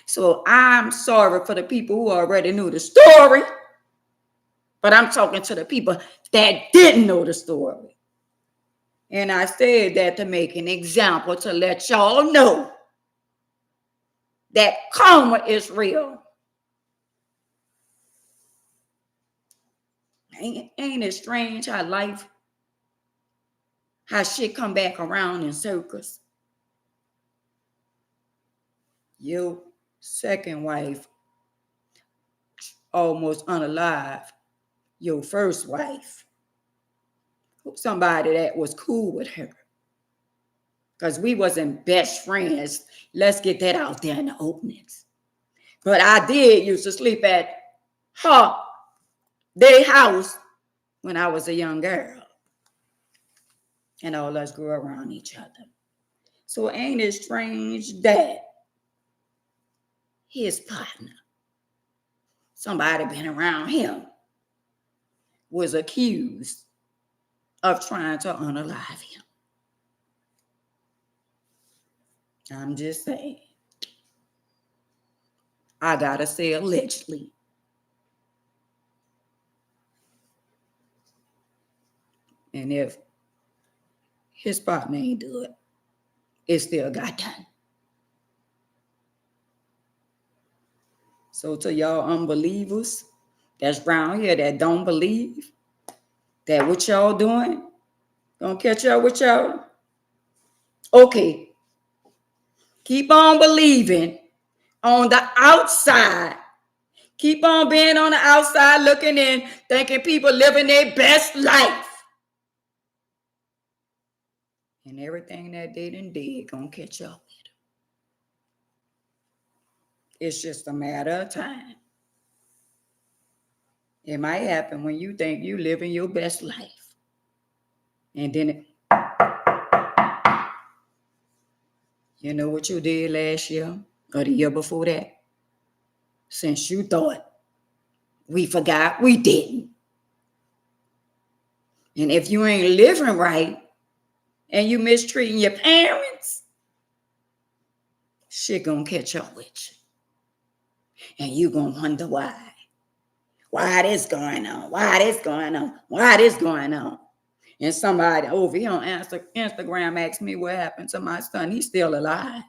Speaker 1: So I'm sorry for the people who already knew the story, but I'm talking to the people that didn't know the story. And I said that to make an example to let y'all know that karma is real. Ain't it strange how life, how shit come back around in circles? Your second wife, almost unalive. Your first wife, somebody that was cool with her. Because we wasn't best friends. Let's get that out there in the openings. But I did used to sleep at her their house when I was a young girl. And all us grew around each other. So ain't it strange that his partner, somebody been around him, was accused of trying to unalive him. I'm just saying. I gotta say allegedly. And if his partner ain't do it, it still got done. So to y'all unbelievers that's around here that don't believe that what y'all doing gonna catch up with y'all, okay. Keep on believing on the outside. Keep on being on the outside looking in, thinking people living their best life. And everything that they done did gonna catch up with them. It's just a matter of time. It might happen when you think you living your best life. And then you know what you did last year or the year before that? Since you thought we forgot, we didn't. And if you ain't living right and you mistreating your parents, shit gonna catch up with you. And you gonna wonder why. Why this going on? Why this going on? Why this going on? And somebody over here on Instagram asked me what happened to my son. He's still alive.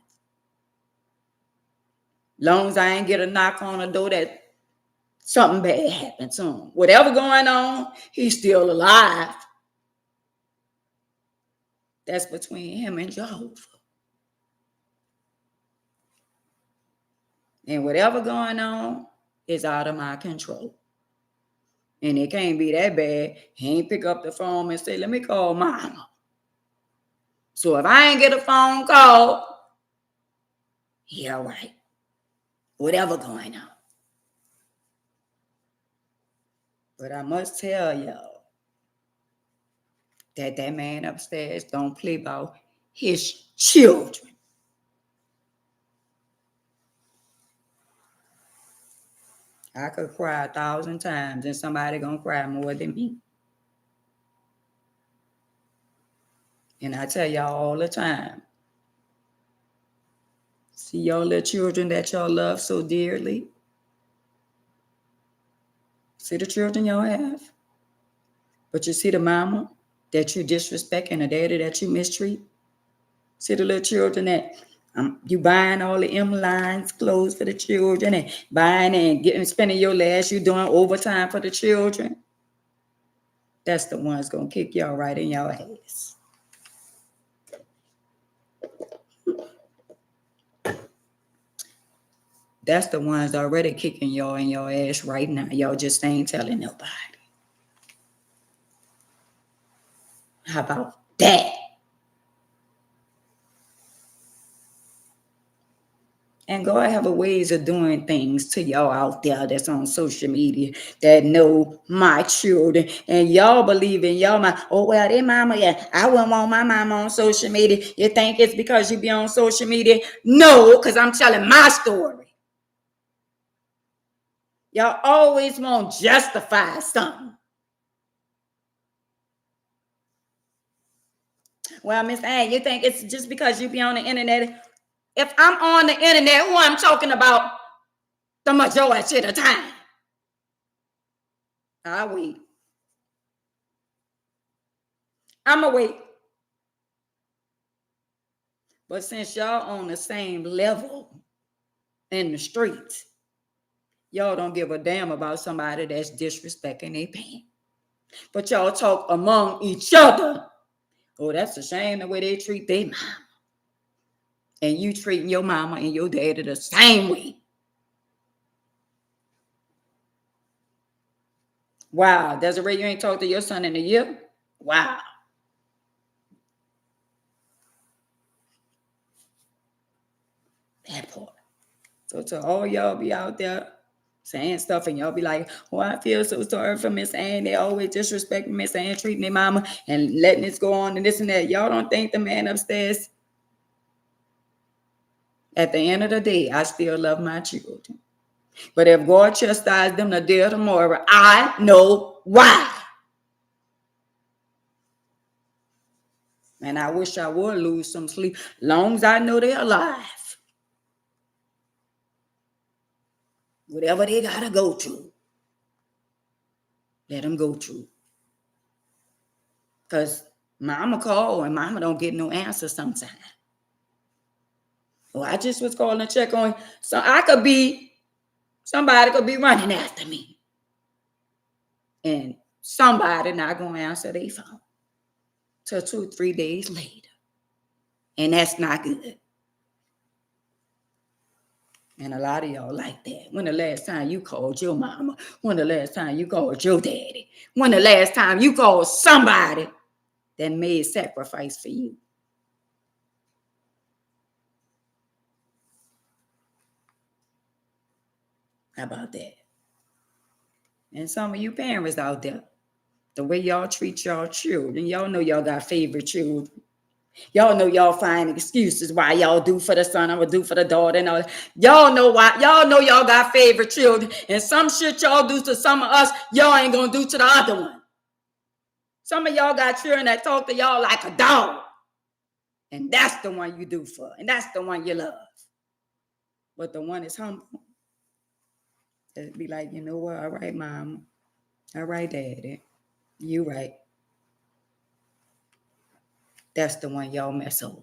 Speaker 1: Long as I ain't get a knock on the door that something bad happened to him. Whatever going on, he's still alive. That's between him and Jehovah. And whatever going on is out of my control. And it can't be that bad. He ain't pick up the phone and say, let me call mama. So if I ain't get a phone call, yeah, right. Whatever going on. But I must tell y'all that man upstairs don't play about his children. I could cry 1,000 times and somebody gonna cry more than me. And I tell y'all all the time, see y'all little children that y'all love so dearly. See the children y'all have. But you see the mama that you disrespect and the daddy that you mistreat. See the little children that you buying all the M-lines clothes for the children and buying and getting spending your last you doing overtime for the children. That's the ones gonna kick y'all right in your ass. That's the ones already kicking y'all in your ass right now. Y'all just ain't telling nobody. How about that? And God have a ways of doing things to y'all out there that's on social media that know my children. And y'all believe in y'all mind. Oh, well, their mama, yeah, I wouldn't want my mama on social media. You think it's because you be on social media? No, because I'm telling my story. Y'all always want to justify something. Well, Miss Ann, you think it's just because you be on the internet? If I'm on the internet, who I'm talking about the majority of the time? I'll wait. I'ma wait. But since y'all on the same level in the streets, y'all don't give a damn about somebody that's disrespecting their parents. But y'all talk among each other. Oh, that's a shame the way they treat their mama. And you treating your mama and your daddy the same way. Wow, Desiree, you ain't talked to your son in a year? Wow. That part. So to all y'all be out there saying stuff and y'all be like, oh, I feel so sorry for Miss Ann. They always disrespect Miss Ann, treating their mama and letting this go on and this and that. Y'all don't think the man upstairs, at the end of the day, I still love my children. But if God chastised them the day of tomorrow, I know why. And I wish I would lose some sleep, long as I know they're alive. Whatever they gotta go through, let them go through. Because mama call and mama don't get no answer sometimes. Well, I just was calling to check on. So somebody could be running after me. And somebody not going to answer their phone till 2-3 days later. And that's not good. And a lot of y'all like that. When the last time you called your mama? When the last time you called your daddy? When the last time you called somebody that made sacrifice for you? How about that? And some of you parents out there, the way y'all treat y'all children, y'all know y'all got favorite children. Y'all know y'all find excuses why y'all do for the son or do for the daughter and all that. Y'all know why. Y'all know y'all got favorite children. And some shit y'all do to some of us, y'all ain't gonna do to the other one. Some of y'all got children that talk to y'all like a dog. And that's the one you do for. And that's the one you love. But the one is humble. It'd be like, you know what? All right, mom. All right, daddy. You right. That's the one y'all mess over.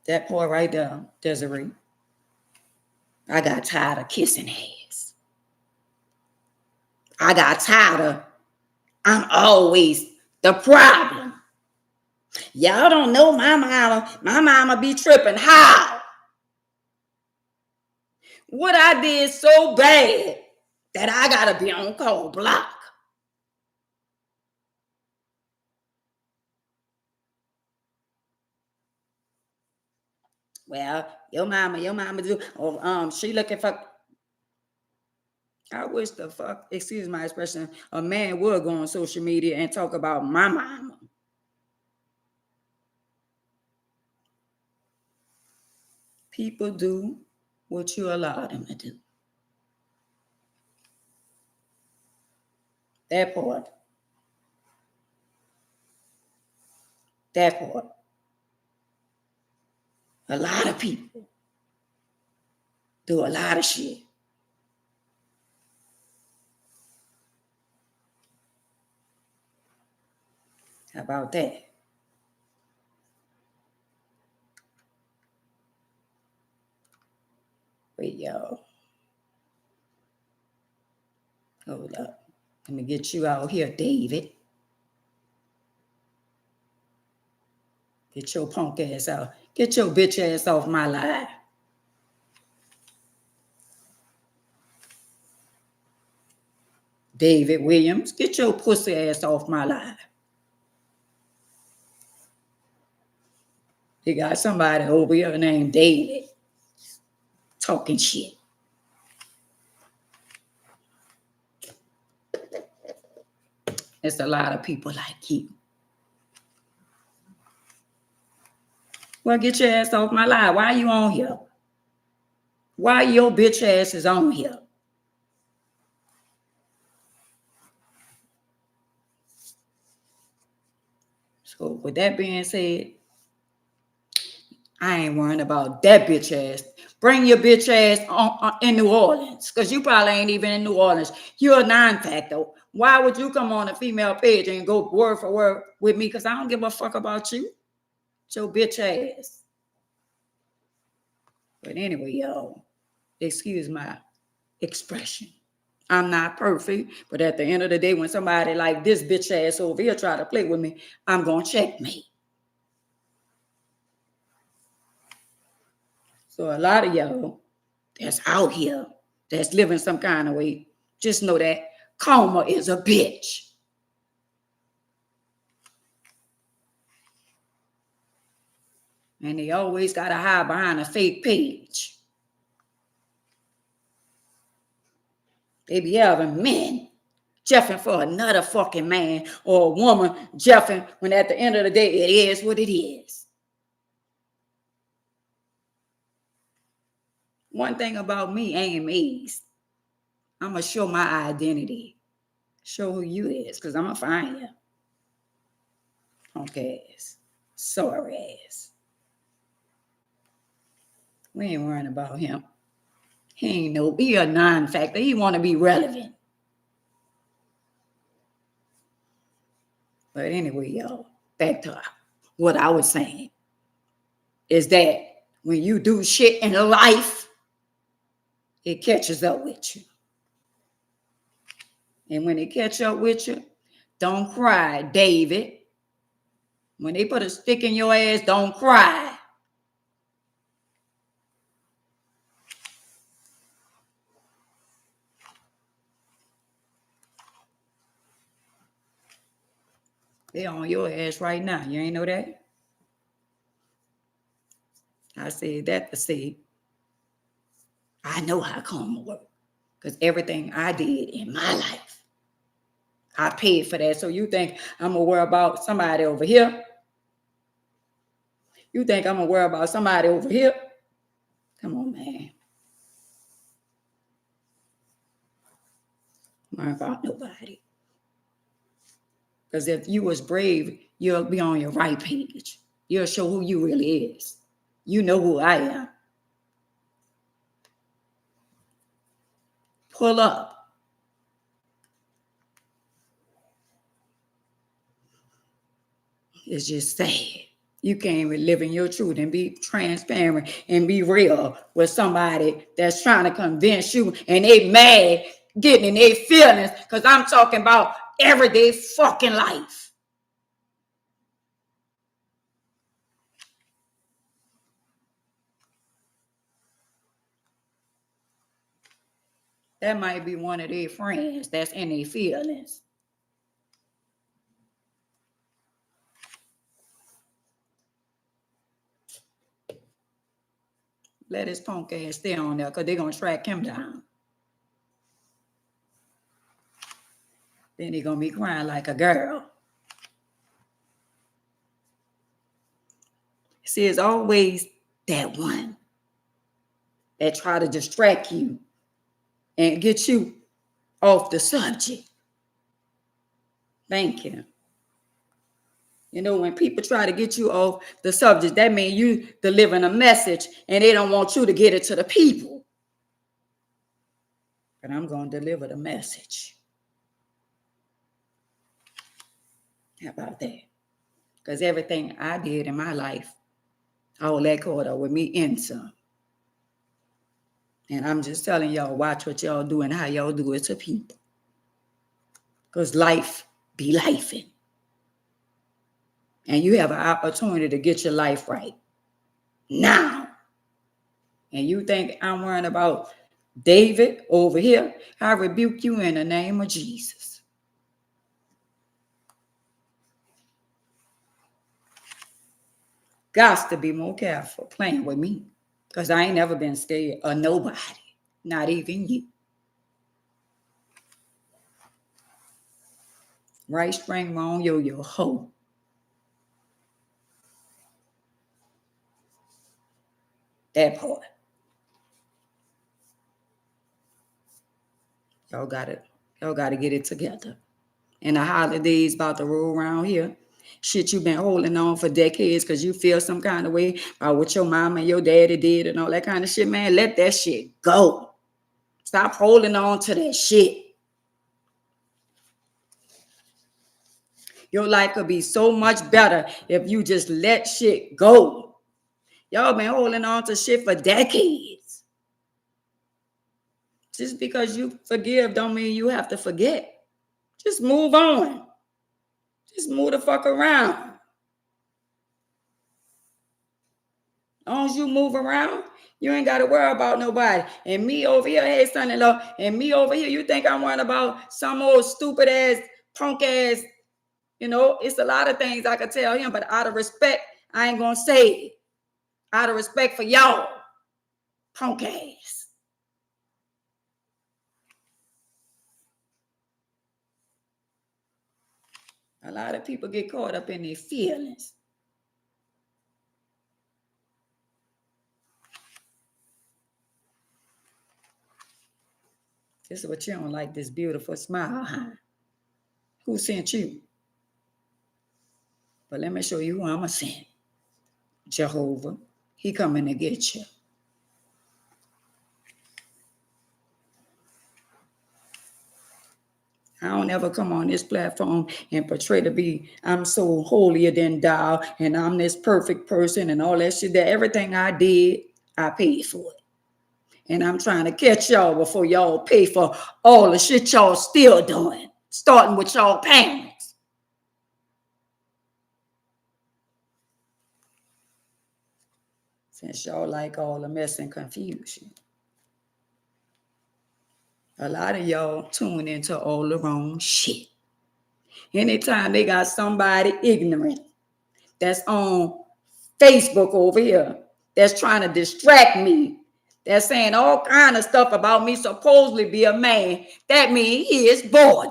Speaker 1: That part right there, Desiree. I got tired of kissing ass. I got tired of I'm always the problem. Y'all don't know my mama. My mama be tripping. How? What I did so bad that I gotta be on cold block. Well, your mama do. Oh, she looking for. I wish the fuck, excuse my expression, a man would go on social media and talk about my mama. People do what you allow them to do. That part. That part. A lot of people do a lot of shit. How about that? Wait, y'all. Hold up. Let me get you out here, David. Get your punk ass out. Get your bitch ass off my live. David Williams, get your pussy ass off my live. You got somebody over here named David talking shit. It's a lot of people like you. Well, get your ass off my live. Why are you on here? Why your bitch ass is on here? So with that being said, I ain't worrying about that bitch ass. Bring your bitch ass on in New Orleans, because you probably ain't even in New Orleans. You're a non-factor. Why would you come on a female page and go word for word with me? Because I don't give a fuck about you. It's your bitch ass. But anyway, y'all, excuse my expression. I'm not perfect, but at the end of the day, when somebody like this bitch ass over here try to play with me, I'm going to checkmate. So a lot of y'all that's out here, that's living some kind of way, just know that karma is a bitch. And they always got to hide behind a fake page. They be having men jeffing for another fucking man, or a woman jeffing, when at the end of the day, it is what it is. One thing about me, AMAs, I'm going to show my identity. Show who you is, because I'm going to find you. Punk ass. Sorry ass. We ain't worrying about him. He ain't no, he a non-factor. He want to be relevant. But anyway, y'all, back to what I was saying, is that when you do shit in life, it catches up with you. And when it catch up with you, don't cry, David. When they put a stick in your ass, don't cry. They on your ass right now. You ain't know that? I said that to say, I know how karma works. Because everything I did in my life, I paid for that. So you think I'm going to worry about somebody over here? You think I'm going to worry about somebody over here? Come on, man. Worry about nobody. Because if you was brave, you'll be on your right page. You'll show who you really is. You know who I am. Pull up. It's just sad. You can't even live in your truth and be transparent and be real with somebody that's trying to convince you, and they mad, getting in their feelings, because I'm talking about everyday fucking life. That might be one of their friends that's in their feelings. Let his punk ass stay on there because they're going to track him down. Then he's going to be crying like a girl. See, it's always that one that try to distract you and get you off the subject. Thank you. You know, when people try to get you off the subject, that means you delivering a message and they don't want you to get it to the people. But I'm going to deliver the message. How about that? Because everything I did in my life, all that caught up with me in some. And I'm just telling y'all, watch what y'all do and how y'all do it to people. Because life be lifing. And you have an opportunity to get your life right now. And you think I'm worrying about David over here? I rebuke you in the name of Jesus. Got to be more careful playing with me. Because I ain't never been scared of nobody. Not even you. Right string, wrong yo-yo, ho. That part. Y'all got to get it together. And the holidays about to roll around here. Shit you've been holding on for decades because you feel some kind of way about what your mom and your daddy did and all that kind of shit, man. Let that shit go. Stop holding on to that shit. Your life could be so much better if you just let shit go. Y'all been holding on to shit for decades. Just because you forgive don't mean you have to forget. Just move on. Just move the fuck around. As long as you move around, you ain't got to worry about nobody. And me over here, hey, son-in-law, and me over here, you think I'm worrying about some old stupid ass, punk ass, you know, it's a lot of things I could tell him, but out of respect, I ain't going to say it. Out of respect for y'all, punk ass. A lot of people get caught up in their feelings. This is what you don't like, this beautiful smile, huh? Who sent you? But let me show you who I'm going to send. Jehovah. He coming to get you. I don't ever come on this platform and portray to be, I'm so holier than thou, and I'm this perfect person and all that shit. That everything I did, I paid for it. And I'm trying to catch y'all before y'all pay for all the shit y'all still doing, starting with y'all parents. Since y'all like all the mess and confusion. A lot of y'all tune into all the wrong shit. Anytime they got somebody ignorant that's on Facebook over here that's trying to distract me, that's saying all kind of stuff about me supposedly be a man, that means he is bored.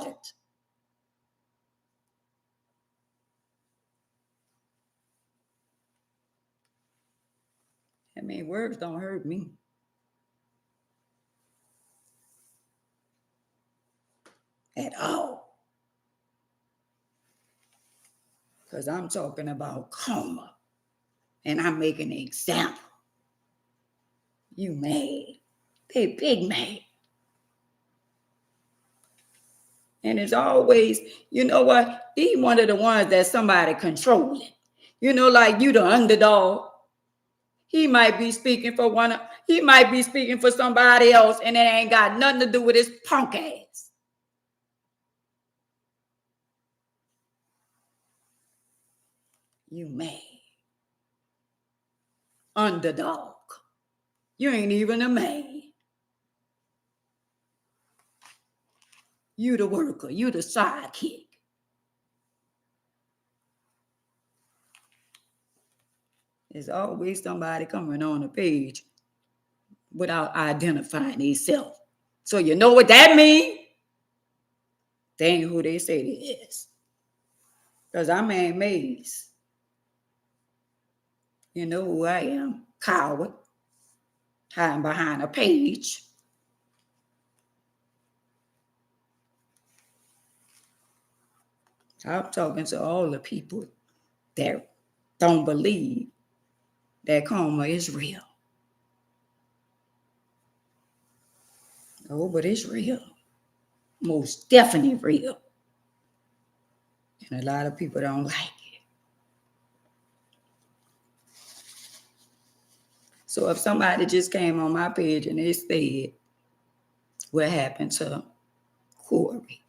Speaker 1: I mean, words don't hurt me. At all. Because I'm talking about karma. And I'm making an example. You mad. They big mad. And it's always, you know what? He one of the ones that somebody controlling. You know, like you the underdog. He might be speaking for he might be speaking for somebody else, and it ain't got nothing to do with his punk ass. You mad. Underdog. You ain't even a man. You the worker. You the sidekick. There's always somebody coming on the page without identifying themselves. So you know what that means? They ain't who they say they is. Because I'm Aunt Maze. You know who I am? Coward. Hiding behind a page. I'm talking to all the people that don't believe that karma is real. Oh, but it's real. Most definitely real. And a lot of people don't like it. So if somebody just came on my page and they said, what happened to Corey?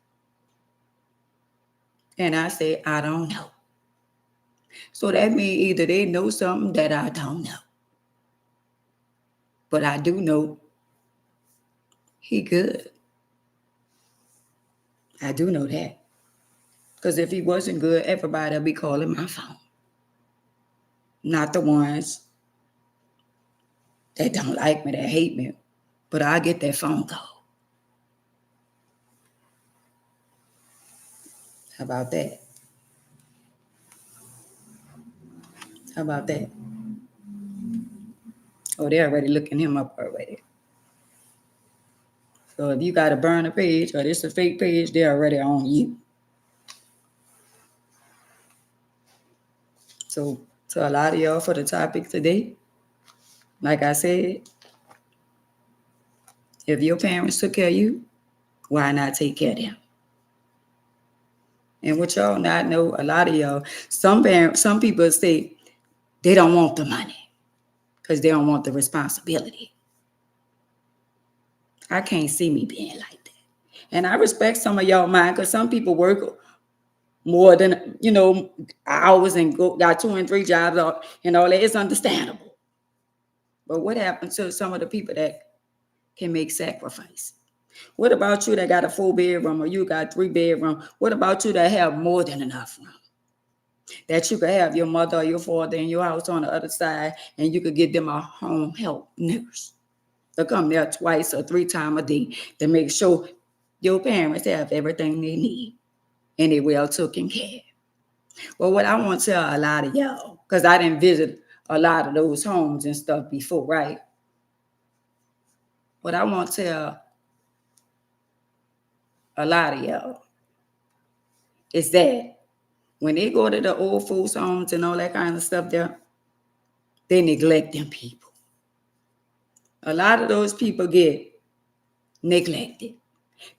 Speaker 1: And I say, I don't know. So that means either they know something that I don't know. But I do know he good. I do know that. Because if he wasn't good, everybody would be calling my phone. Not the ones that don't like me, that hate me. But I get that phone call. How about that? How about that? Oh, they're already looking him up already. So if you got to burn a page or this a fake page, they're already on you. So to a lot of y'all for the topic today, like I said, if your parents took care of you, why not take care of them? And what y'all not know, a lot of y'all, some people say they don't want the money because they don't want the responsibility. I can't see me being like that. And I respect some of y'all mind because some people work more than, hours and got 2 and 3 jobs and all that. It's understandable. But what happens to some of the people that can make sacrifice? What about you that got a 4-bedroom or you got 3-bedroom? What about you that have more than enough room? That you could have your mother or your father in your house on the other side and you could give them a home health nurse to come there 2 or 3 times a day to make sure your parents have everything they need and they well taken care. Well, what I want to tell a lot of y'all, because I didn't visit a lot of those homes and stuff before, right? What I want to tell a lot of y'all is that when they go to the old folks' homes and all that kind of stuff there, they neglect them people. A lot of those people get neglected.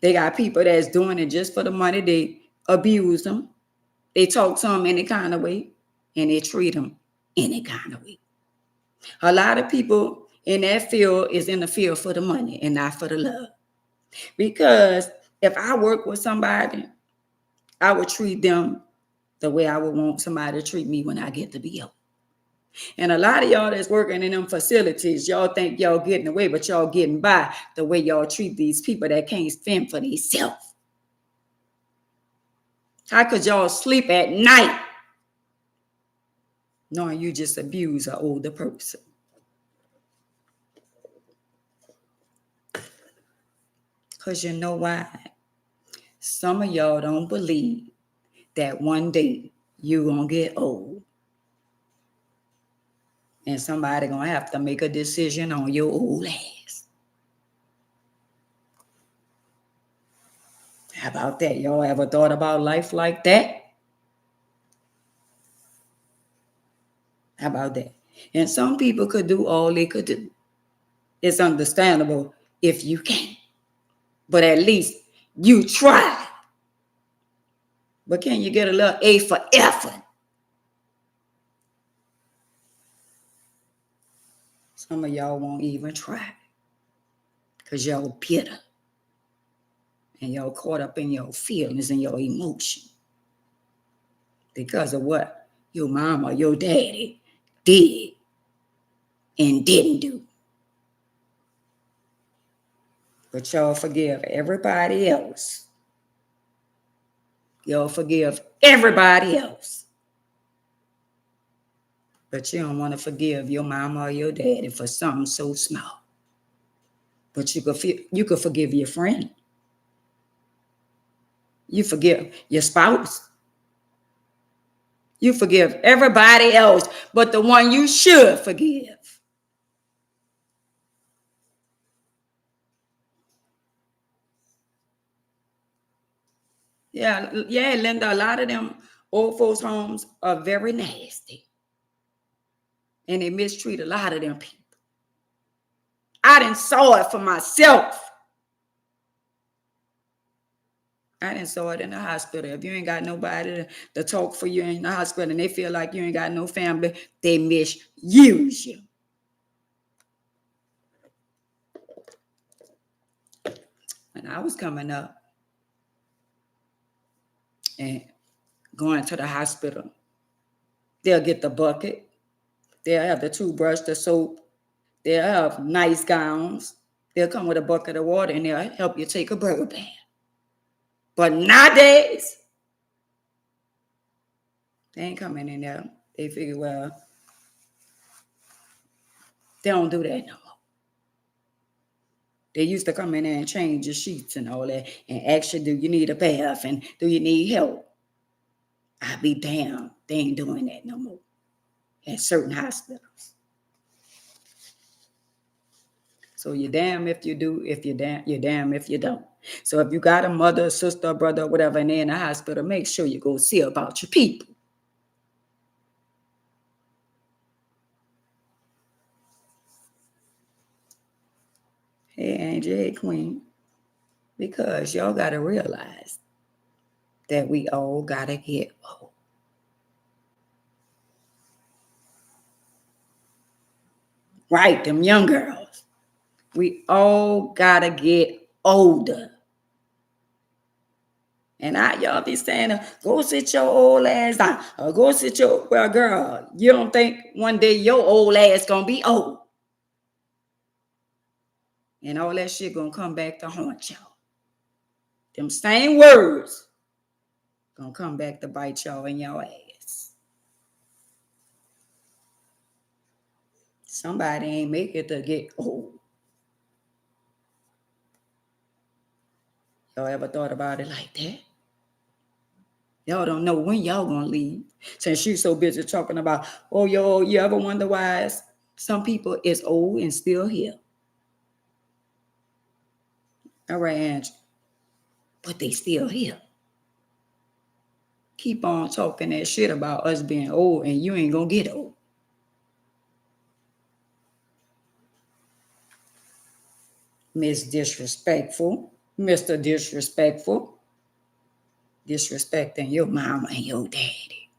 Speaker 1: They got people that's doing it just for the money. They abuse them. They talk to them any kind of way, and they treat them any kind of way. A lot of people in that field is in the field for the money and not for the love. Because if I work with somebody, I would treat them the way I would want somebody to treat me when I get to be old. And a lot of y'all that's working in them facilities, y'all think y'all getting away, but y'all getting by the way y'all treat these people that can't fend for themselves. How could y'all sleep at night knowing you just abuse an older person? Because you know why? Some of y'all don't believe that one day you're going to get old. And somebody going to have to make a decision on your old ass. How about that? Y'all ever thought about life like that? How about that? And some people could do all they could do. It's understandable if you can't. But at least you try. But can you get a little A for effort? Some of y'all won't even try. Because y'all bitter. And y'all caught up in your feelings and your emotion. Because of what? your mama, your daddy did and didn't do. But y'all forgive everybody else. Y'all forgive everybody else. But you don't want to forgive your mama or your daddy for something so small. But you could forgive your friend. You forgive your spouse. You forgive everybody else but the one you should forgive. Yeah, Linda, a lot of them old folks' homes are very nasty. And they mistreat a lot of them people. I didn't saw it for myself. I didn't saw it in the hospital. If you ain't got nobody to talk for you in the hospital and they feel like you ain't got no family, they misuse you. When I was coming up and going to the hospital, they'll get the bucket. They'll have the toothbrush, the soap. They'll have nice gowns. They'll come with a bucket of water and they'll help you take a bird bath. But nowadays, they ain't coming in there. They figure, well, they don't do that no more. They used to come in there and change your sheets and all that and ask you, do you need a bath and do you need help? I be damned. They ain't doing that no more at certain hospitals. So you're damn if you do, if you're damn if you don't. So if you got a mother, sister, brother, whatever, and they're in the hospital, make sure you go see about your people. Hey, Angie, hey, Queen. Because y'all got to realize that we all got to get old. Right, them young girls. We all got to get older. And y'all be saying, go sit your old ass down. Or go sit your, well, girl, you don't think one day your old ass going to be old. And all that shit going to come back to haunt y'all. Them same words going to come back to bite y'all in your ass. Somebody ain't make it to get old. Y'all ever thought about it like that? Y'all don't know when y'all gonna leave. Since you so busy talking about, oh, you ever wonder why some people is old and still here? All right, Angie. But they still here. Keep on talking that shit about us being old and you ain't gonna get old. Miss Disrespectful, Mr. Disrespectful, disrespecting your mama and your daddy.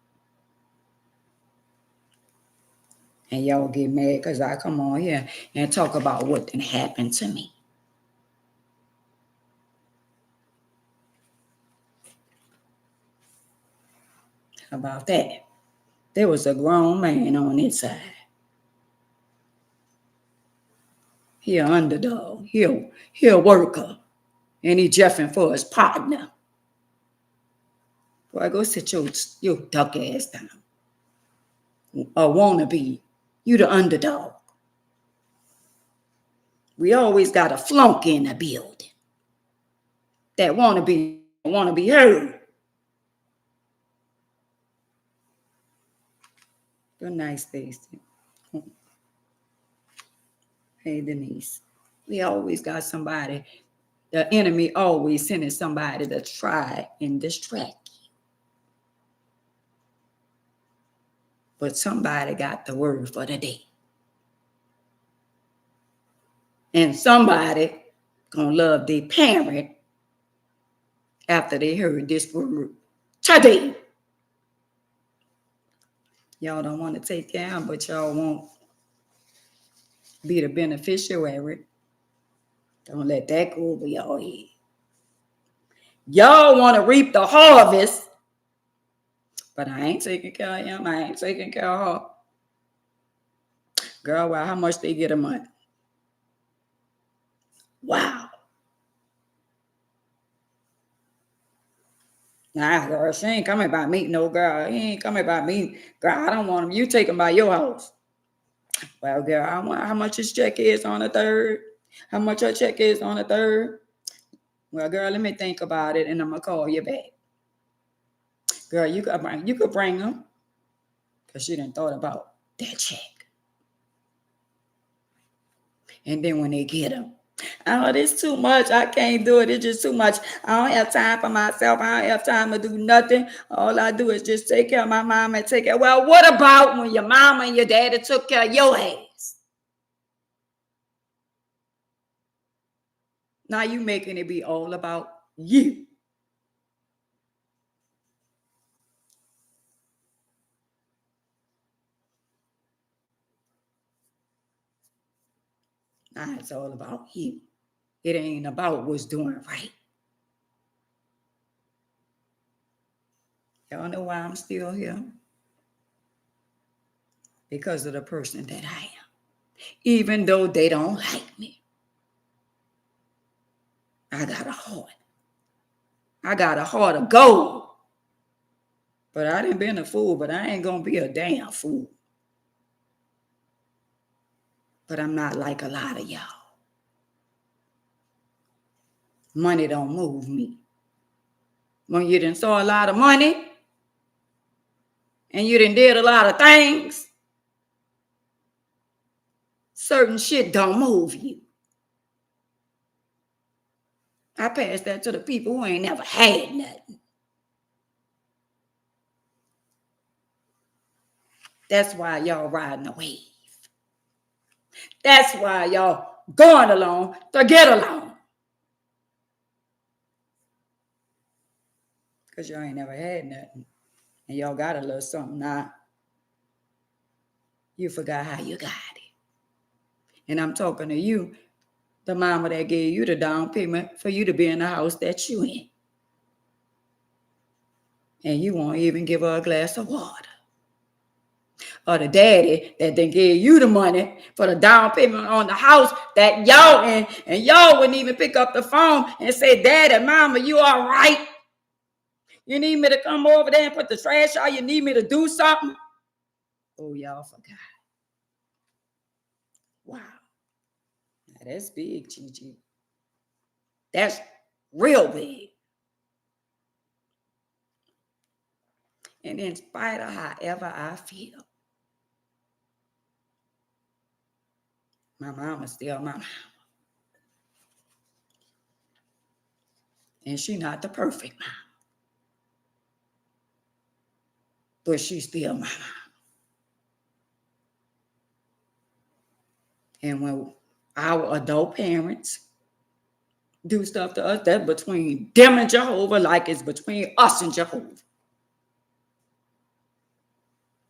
Speaker 1: And y'all get mad because I come on here and talk about what done happened to me. How about that? There was a grown man on his side. He an underdog. He a worker. And he jeffing for his partner. Boy, go sit your duck ass down. A wannabe. You the underdog. We always got a flunky in the building. That wanna be heard. Good night, Stacy. Hey, Denise. We always got somebody. The enemy always sending somebody to try and distract you. But somebody got the word for the day. And somebody gonna love their parent after they heard this word today. Y'all don't want to take care, but y'all won't be the beneficiary. Don't let that go over y'all head. Y'all want to reap the harvest, But I ain't taking care of him. I ain't taking care of her. Girl, wow, how much they get a month? Wow. Nah, girl, she ain't coming by me. No, girl, he ain't coming by me. Girl, I don't want him. You take him by your house. Well, girl, I want how much his check is on the third. How much her check is on the third? Well, girl, let me think about it, and I'm gonna call you back. Girl, you could bring them, cause she done thought about that check. And then when they get them, oh, it's too much. I can't do it. It's just too much. I don't have time for myself. I don't have time to do nothing. All I do is just take care of my mama and take care. Well, what about when your mama and your daddy took care of your ass? Now you making it be all about you. Now it's all about you. It ain't about what's doing right. Y'all know why I'm still here? Because of the person that I am. Even though they don't like me, I got a heart. I got a heart of gold. But I done been a fool, but I ain't gonna be a damn fool. But I'm not like a lot of y'all. Money don't move me. When you done saw a lot of money and you done did a lot of things, certain shit don't move you. I pass that to the people who ain't never had nothing. That's why y'all riding a wave. That's why y'all going along to get along. Because y'all ain't never had nothing. And y'all got a little something now. You forgot how you got it. And I'm talking to you, the mama that gave you the down payment for you to be in the house that you in. And you won't even give her a glass of water. Or the daddy that then gave you the money for the down payment on the house that y'all in, and y'all wouldn't even pick up the phone and say, Daddy, Mama, you all right? You need me to come over there and put the trash out? You need me to do something? Oh, y'all forgot. Wow. Now that's big, Gigi. That's real big. And in spite of however I feel, my mama's still my mama. And she's not the perfect mama. But she's still my mama. And when our adult parents do stuff to us, that's between them and Jehovah, like it's between us and Jehovah.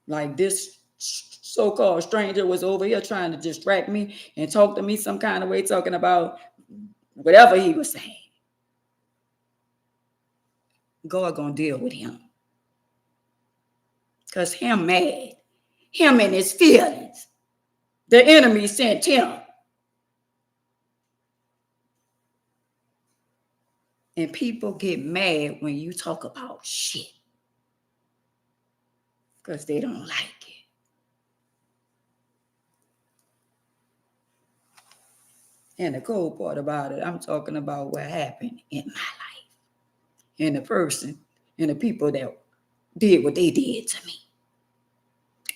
Speaker 1: Like this so-called stranger was over here trying to distract me and talk to me some kind of way, talking about whatever he was saying. God gonna deal with him. Because him mad. Him and his feelings. The enemy sent him. And people get mad when you talk about shit. Because they don't like it. And the cold part about it, I'm talking about what happened in my life. And the person and the people that did what they did to me.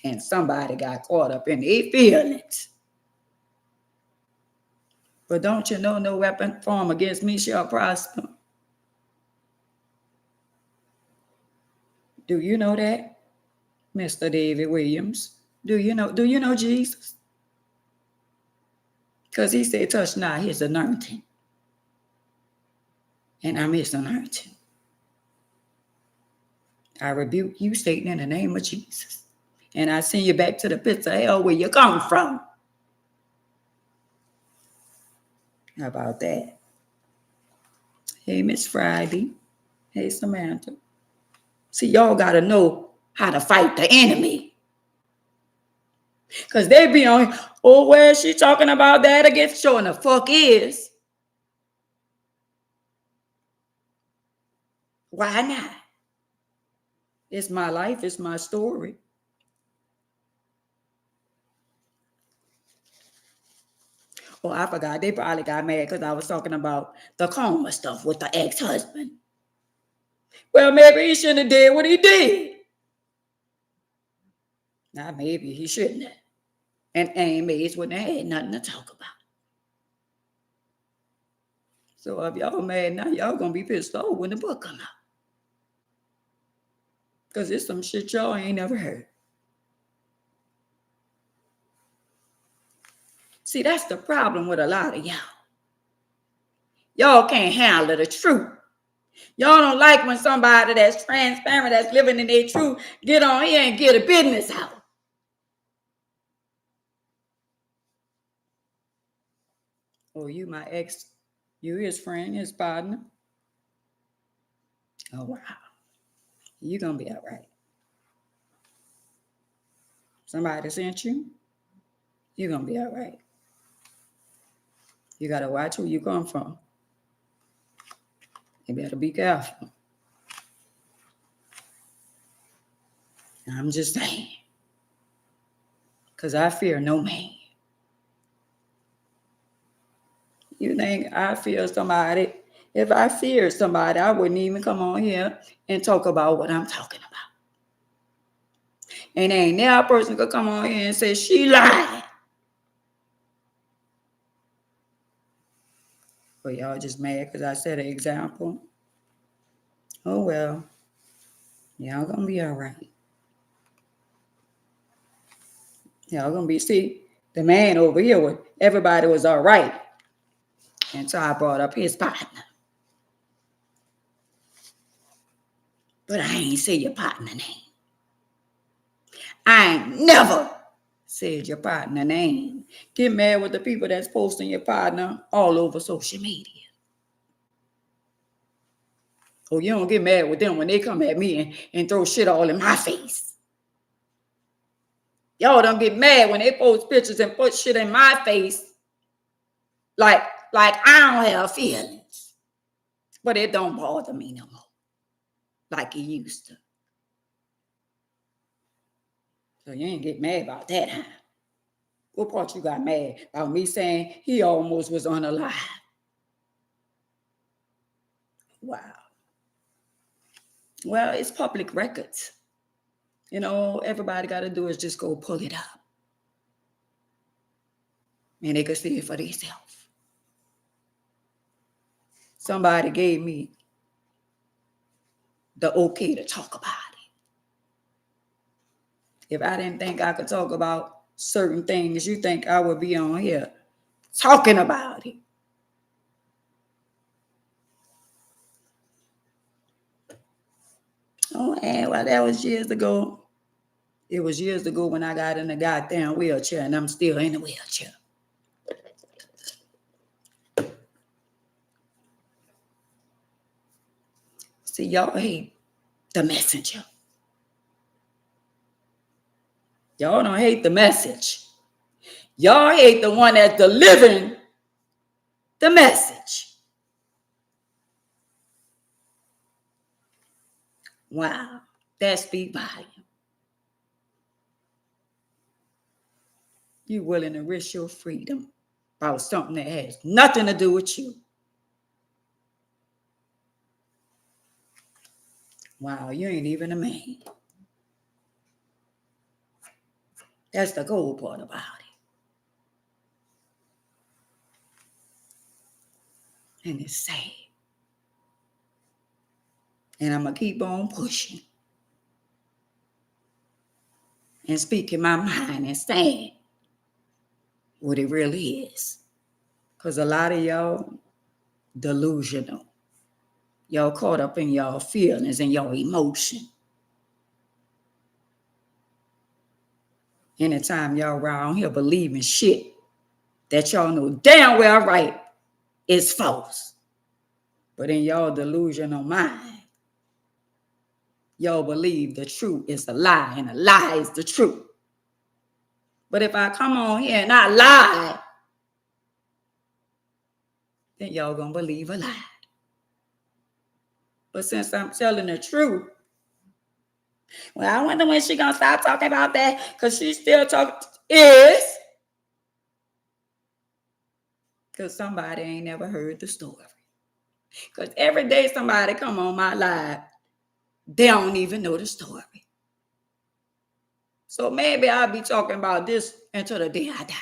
Speaker 1: And somebody got caught up in their feelings. But don't you know no weapon formed against me shall prosper? Do you know that, Mr. David Williams? Do you know Jesus? Because he said, touch not his anointing. And I'm his anointing. I rebuke you, Satan, in the name of Jesus. And I send you back to the pits of hell where you come from. How about that? Hey, Miss Friday. Hey, Samantha. See, y'all got to know how to fight the enemy. Because they be on, oh, where is she talking about that again? Showing the fuck is. Why not? It's my life. It's my story. Oh, I forgot. They probably got mad because I was talking about the coma stuff with the ex-husband. Well, maybe he shouldn't have did what he did. Now, maybe he shouldn't have. And Amy wouldn't have had nothing to talk about. So if y'all mad now, y'all gonna be pissed off when the book come out. Because it's some shit y'all ain't never heard. See, that's the problem with a lot of y'all. Y'all can't handle the truth. Y'all don't like when somebody that's transparent, that's living in their truth, get on here and get a business out. Oh, you my ex, you his friend, his partner. Oh, wow. You gonna be all right. Somebody sent you, you gonna be all right. You gotta watch who you come from. You better be careful. I'm just saying. Because I fear no man. You think I fear somebody? If I feared somebody, I wouldn't even come on here and talk about what I'm talking about. And ain't now a person could come on here and say, she lied. But y'all just mad because I set an example. Oh, well. Y'all gonna be all right. Y'all gonna be, see, the man over here, everybody was all right. And so I brought up his partner. But I ain't say your partner name. I ain't never said your partner name. Get mad with the people that's posting your partner all over social media. Oh, you don't get mad with them when they come at me and throw shit all in my face. Y'all don't get mad when they post pictures and put shit in my face like I don't have feelings. But it don't bother me no more like it used to. So you ain't get mad about that, huh? What part you got mad about me saying he almost was unalive? Wow. Well, it's public records. You know, everybody got to do is just go pull it up. And they can see it for themselves. Somebody gave me the okay to talk about it. If I didn't think I could talk about certain things, you think I would be on here talking about it. Oh, and well, that was years ago. It was years ago when I got in the goddamn wheelchair, and I'm still in the wheelchair. See, y'all hate the messenger. Y'all don't hate the message. Y'all hate the one that's delivering the message. Wow, that speaks volume. You willing to risk your freedom about something that has nothing to do with you. Wow, you ain't even a man. That's the cold part about it. And it's sad. And I'm going to keep on pushing. And speaking my mind and saying what it really is. Because a lot of y'all delusional. Y'all caught up in y'all feelings and y'all emotion. Anytime y'all around here believing shit that y'all know damn well right is false. But in y'all delusional mind, y'all believe the truth is a lie and a lie is the truth. But if I come on here and I lie, then y'all gonna believe a lie. But since I'm telling the truth, well, I wonder when she gonna stop talking about that, because she still talking because somebody ain't never heard the story. Because every day somebody come on my live, they don't even know the story. So maybe I'll be talking about this until the day I die.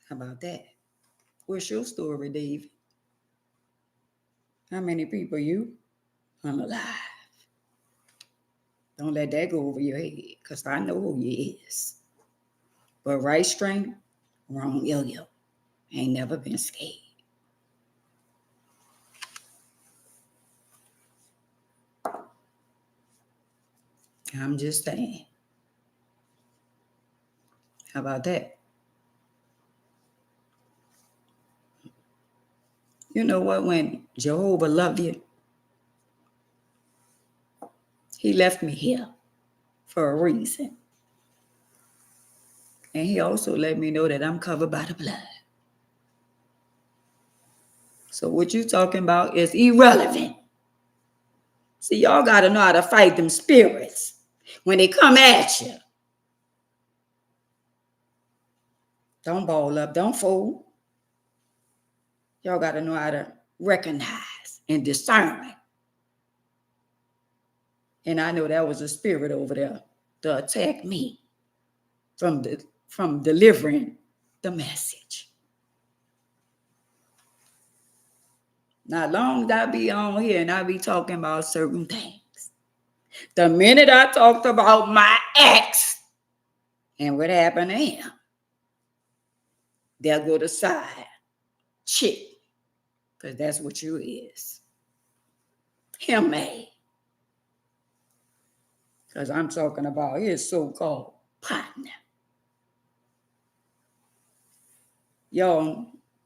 Speaker 1: How about that? What's your story, Dave? How many people you unalive? Don't let that go over your head, because I know who you is. But right string, wrong yo-yo. Ain't never been scared. I'm just saying. How about that? You know what? When Jehovah loved you, he left me here for a reason. And he also let me know that I'm covered by the blood. So what you talking about is irrelevant. See, y'all got to know how to fight them spirits when they come at you. Don't ball up. Don't fool. Y'all got to know how to recognize and discern. And I know that was a spirit over there to attack me from delivering the message. Now, long as I be on here and I be talking about certain things, the minute I talked about my ex and what happened to him, they'll go to side chick, because that's what you is. Him made. Because I'm talking about his so-called partner. Y'all,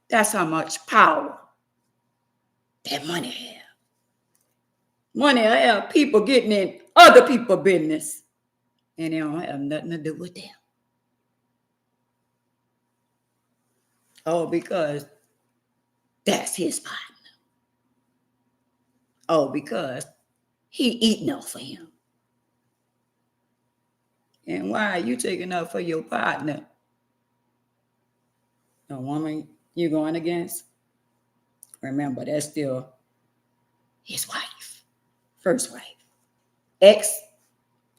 Speaker 1: that's how much power that money have. Money have people getting in other people's business, and they don't have nothing to do with them. Oh, because that's his partner. Oh, because he eating off of him. And why are you taking up for your partner? The woman you're going against? Remember, that's still his wife. First wife. Ex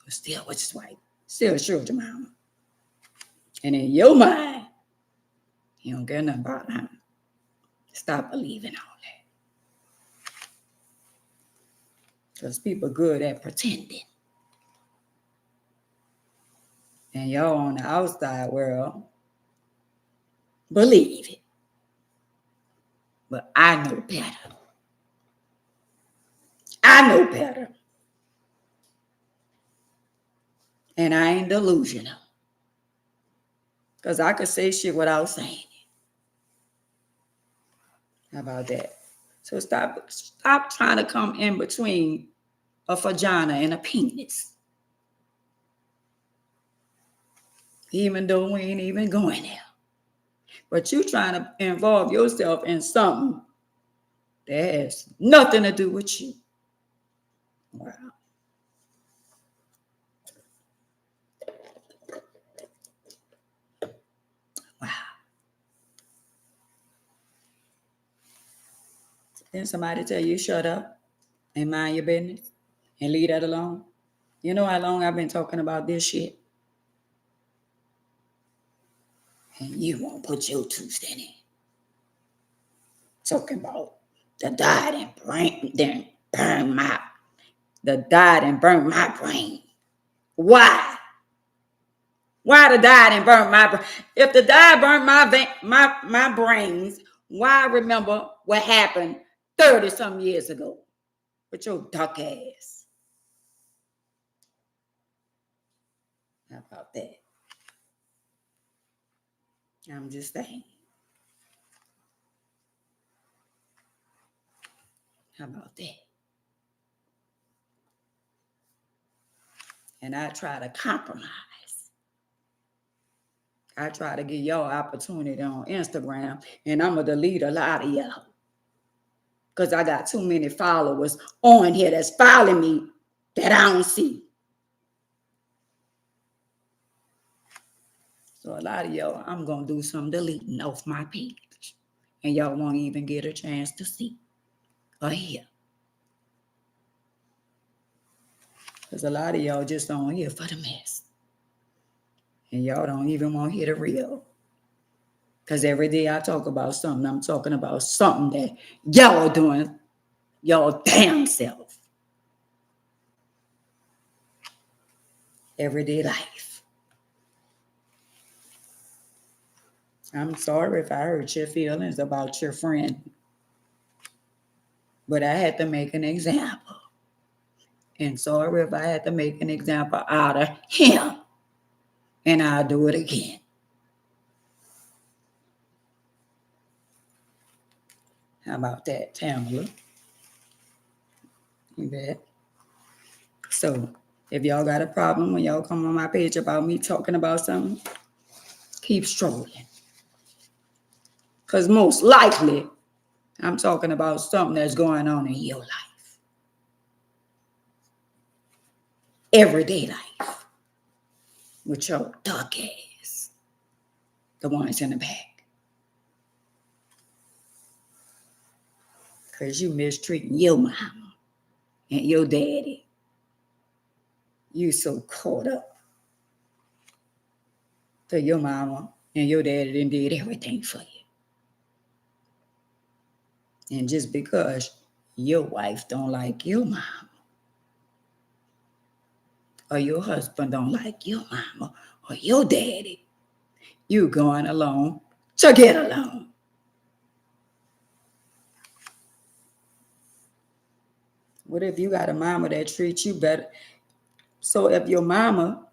Speaker 1: was still with his wife. Still Sugar Mama. And in your mind, you don't care nothing about him. Stop believing all that. Because people good at pretending. And y'all on the outside world believe it. But I know better. I know better. And I ain't delusional. Because I could say shit without saying it. How about that? So stop trying to come in between a vagina and a penis. Even though we ain't even going there. But you trying to involve yourself in something that has nothing to do with you. Wow. Wow. Then somebody tell you shut up and mind your business and leave that alone. You know how long I've been talking about this shit? And you won't put your 2 cents in. Talking about the died and burn my brain. Why? Why the died and burn my brain? If the died burnt my brains, why remember what happened 30-some years ago with your duck ass? How about that? I'm just saying. How about that? And I try to compromise. I try to give y'all opportunity on Instagram, and I'm going to delete a lot of y'all. Because I got too many followers on here that's following me that I don't see. So a lot of y'all, I'm going to do some deleting off my page. And y'all won't even get a chance to see or hear. Because a lot of y'all just on here for the mess. And y'all don't even want to hear the real. Because every day I talk about something, I'm talking about something that y'all doing y'all damn self. Everyday life. I'm sorry if I hurt your feelings about your friend. But I had to make an example. And sorry if I had to make an example out of him. And I'll do it again. How about that, Tamala? You bet. So, if y'all got a problem when y'all come on my page about me talking about something, keep strolling. Because most likely, I'm talking about something that's going on in your life. Everyday life. With your duck ass. The ones in the back. Because you mistreating your mama and your daddy. You so caught up to your mama and your daddy done did everything for you. And just because your wife don't like your mama, or your husband don't like your mama, or your daddy, you going along to get along. What if you got a mama that treats you better? So if your mama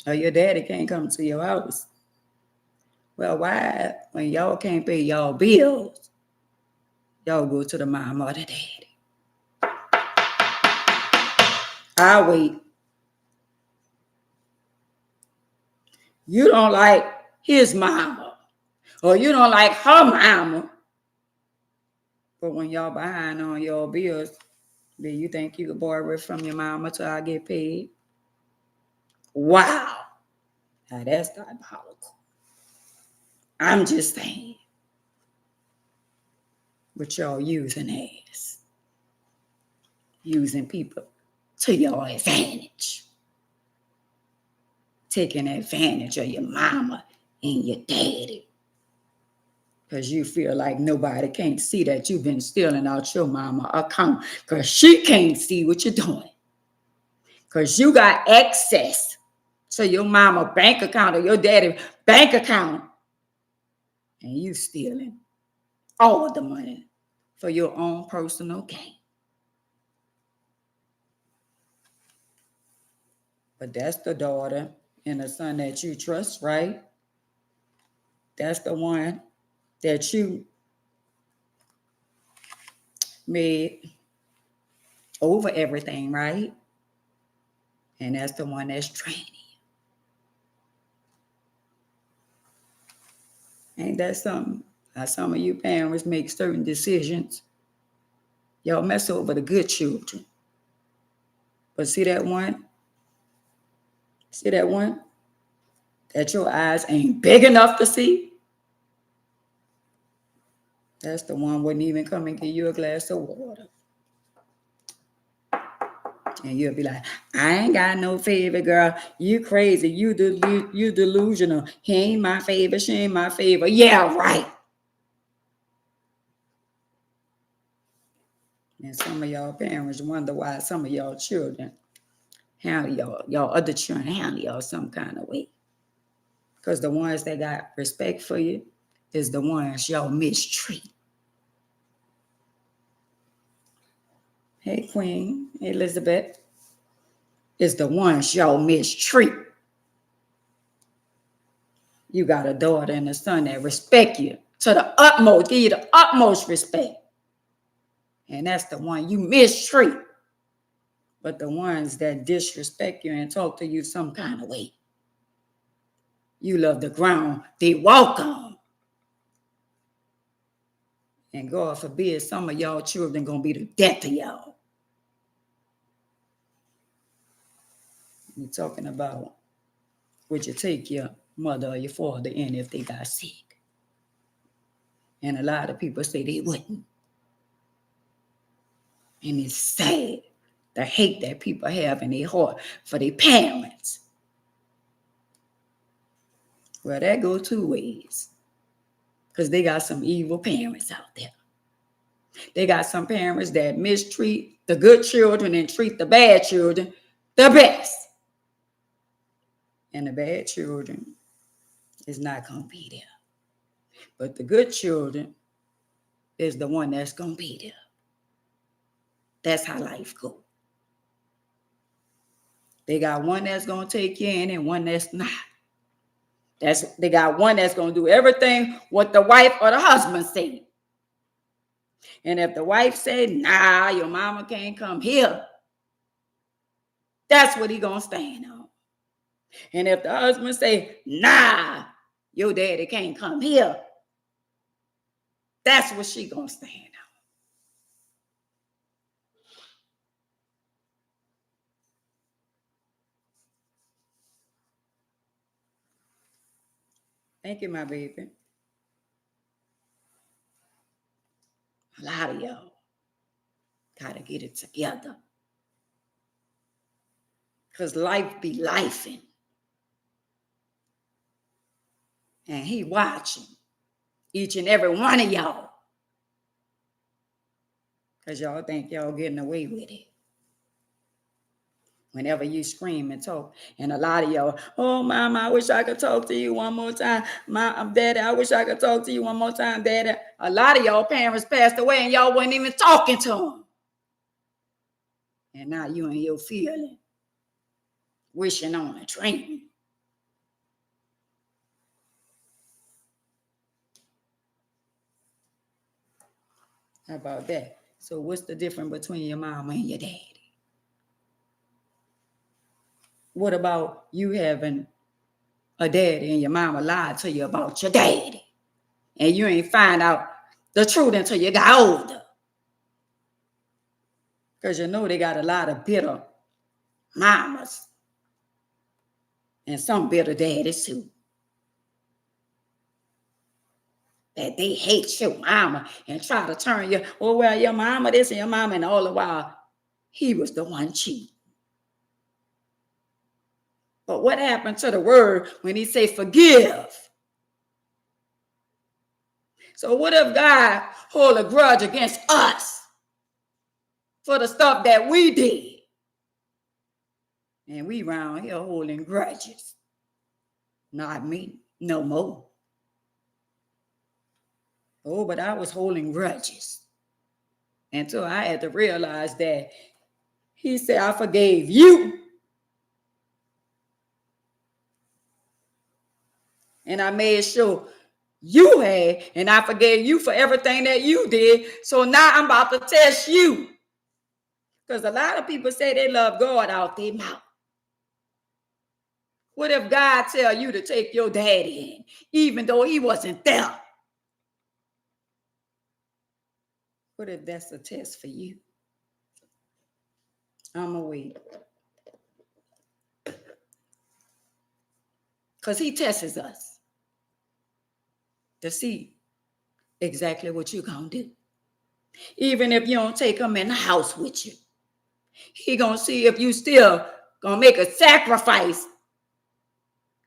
Speaker 1: or your daddy can't come to your house, well, why, when y'all can't pay y'all bills, y'all go to the mama or the daddy? I'll wait. You don't like his mama, or you don't like her mama. But when y'all behind on your bills, do you think you could borrow it from your mama till I get paid? Wow. Now that's diabolical. I'm just saying. But y'all using ass. Using people to your advantage. Taking advantage of your mama and your daddy. Because you feel like nobody can't see that you've been stealing out your mama account. Because she can't see what you're doing. Because you got access to your mama bank account or your daddy bank account. And you stealing all of the money for your own personal gain. But that's the daughter and the son that you trust, right? That's the one that you made over everything, right? And that's the one that's training you. Ain't that something? How some of you parents make certain decisions. Y'all mess over the good children. But see that one? See that one? That your eyes ain't big enough to see? That's the one wouldn't even come and give you a glass of water. And you'll be like, I ain't got no favorite, girl. You crazy. You delusional. He ain't my favorite. She ain't my favorite. Yeah, right. And some of y'all parents wonder why some of y'all children handle y'all other children handle y'all some kind of way. Because the ones that got respect for you is the ones y'all mistreat. Hey, Queen Elizabeth. Is the ones y'all mistreat. You got a daughter and a son that respect you to the utmost, give you the utmost respect. And that's the one you mistreat. But the ones that disrespect you and talk to you some kind of way, you love the ground they walk on. And God forbid some of y'all children gonna be the death of y'all. We're talking about would you take your mother or your father in if they got sick? And a lot of people say they wouldn't. And it's sad, the hate that people have in their heart for their parents. Well, that goes two ways. Because they got some evil parents out there. They got some parents that mistreat the good children and treat the bad children the best. And the bad children is not going to be there. But the good children is the one that's going to be there. That's how life goes. They got one that's going to take you in and one that's not. They got one that's going to do everything what the wife or the husband say. And if the wife said, nah, your mama can't come here, that's what he going to stand on. And if the husband say, nah, your daddy can't come here, that's what she going to stand on. Thank you, my baby. A lot of y'all got to get it together. Because life be lifing. And he watching each and every one of y'all. Because y'all think y'all getting away with it. Whenever you scream and talk. And a lot of y'all, oh, mama, I wish I could talk to you one more time. Daddy, I wish I could talk to you one more time, daddy. A lot of y'all parents passed away and y'all wasn't even talking to them. And now you and your feeling. Wishing on a train. How about that? So what's the difference between your mama and your daddy? What about you having a daddy and your mama lied to you about your daddy? And you ain't find out the truth until you got older. Because you know they got a lot of bitter mamas. And some bitter daddies too. That they hate your mama and try to turn you, oh, well, your mama this and your mama, and all the while, he was the one cheating. But what happened to the word when he say forgive? So what if God hold a grudge against us for the stuff that we did? And we round here holding grudges. Not me, no more. Oh, but I was holding grudges until I had to realize that he said, I forgave you. And I made sure you had, and I forgave you for everything that you did. So now I'm about to test you. Because a lot of people say they love God out their mouth. What if God tell you to take your daddy in, even though he wasn't there? What if that's a test for you? I'm going to wait. Because he tests us to see exactly what you're going to do. Even if you don't take him in the house with you, he going to see if you still going to make a sacrifice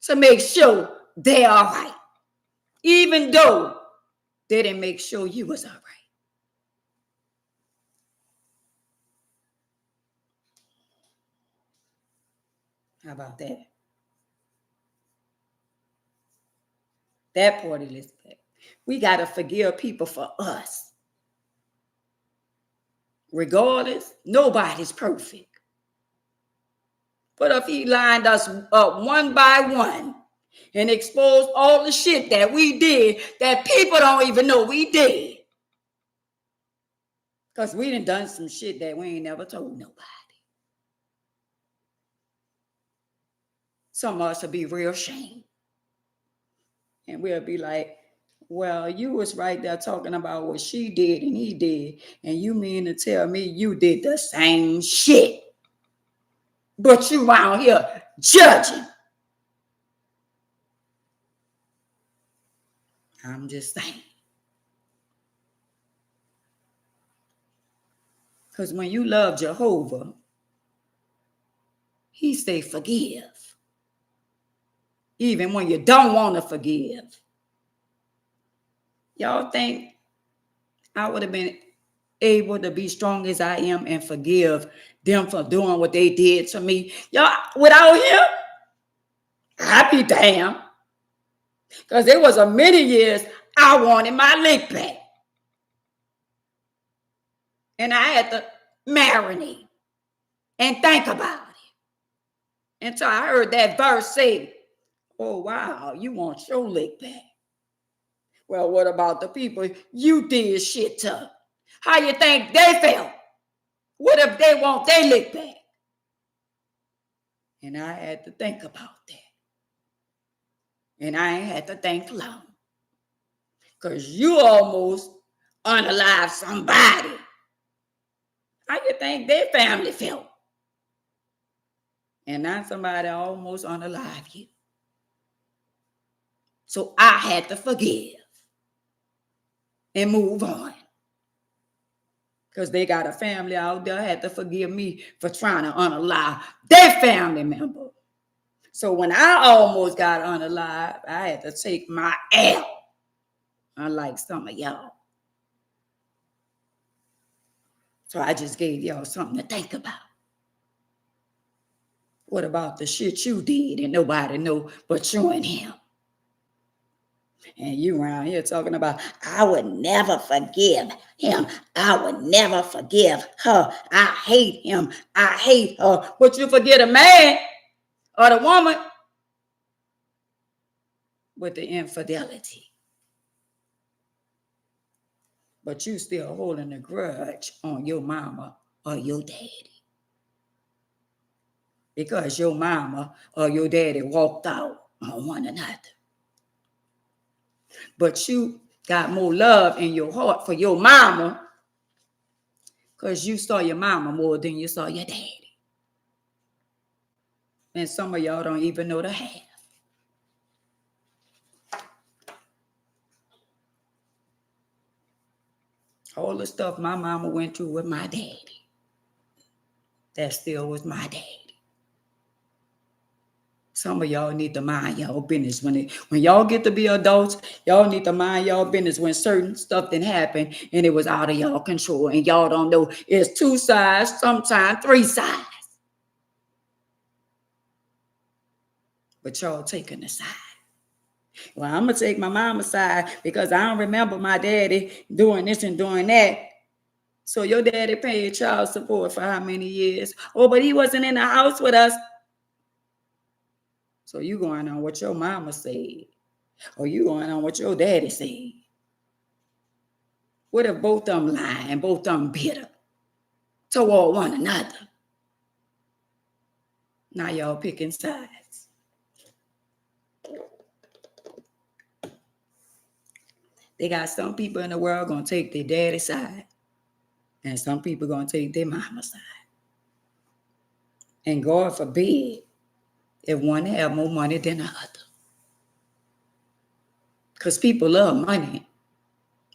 Speaker 1: to make sure they're all right. Even though they didn't make sure you was all right. How about that? That part, Elizabeth. We got to forgive people for us. Regardless, nobody's perfect. But if he lined us up one by one and exposed all the shit that we did that people don't even know we did. Because we done some shit that we ain't never told nobody. some of us will be real ashamed. And we'll be like, well, you was right there talking about what she did and he did. And you mean to tell me you did the same shit. But you out here judging. I'm just saying. Because when you love Jehovah, he say forgive. Even when you don't want to forgive. Y'all think I would have been able to be strong as I am and forgive them for doing what they did to me? Y'all, without him, I'd be damned. Because it was a many years I wanted my lick back. And I had to marinate and think about it. Until I heard that verse say, oh, wow, you want your lick back. Well, what about the people you did shit to? How you think they felt? What if they want their lick back? And I had to think about that. And I ain't had to think long. Because you almost unalive somebody. How you think their family felt? And now somebody almost unalive you. So I had to forgive and move on. Because they got a family out there, had to forgive me for trying to unalive their family member. So when I almost got unalive, I had to take my L. Unlike some of y'all. So I just gave y'all something to think about. What about the shit you did and nobody know but you and him? And you around here talking about, I would never forgive him. I would never forgive her. I hate him. I hate her. But you forget a man or the woman with the infidelity. But you still holding a grudge on your mama or your daddy. Because your mama or your daddy walked out on one another. But you got more love in your heart for your mama because you saw your mama more than you saw your daddy. And some of y'all don't even know the half. All the stuff my mama went through with my daddy, that still was my daddy. Some of y'all need to mind y'all business. When y'all get to be adults, y'all need to mind y'all business when certain stuff didn't happen and it was out of y'all control and y'all don't know it's two sides, sometimes three sides. But y'all taking a side. Well, I'm going to take my mama's side because I don't remember my daddy doing this and doing that. So your daddy paid child support for how many years? Oh, but he wasn't in the house with us. So you going on what your mama said, or you going on what your daddy said. What if both of them lying and both of them bitter toward one another? Now y'all picking sides. They got some people in the world going to take their daddy's side, and some people going to take their mama's side. And God forbid if one have more money than the other. Because people love money.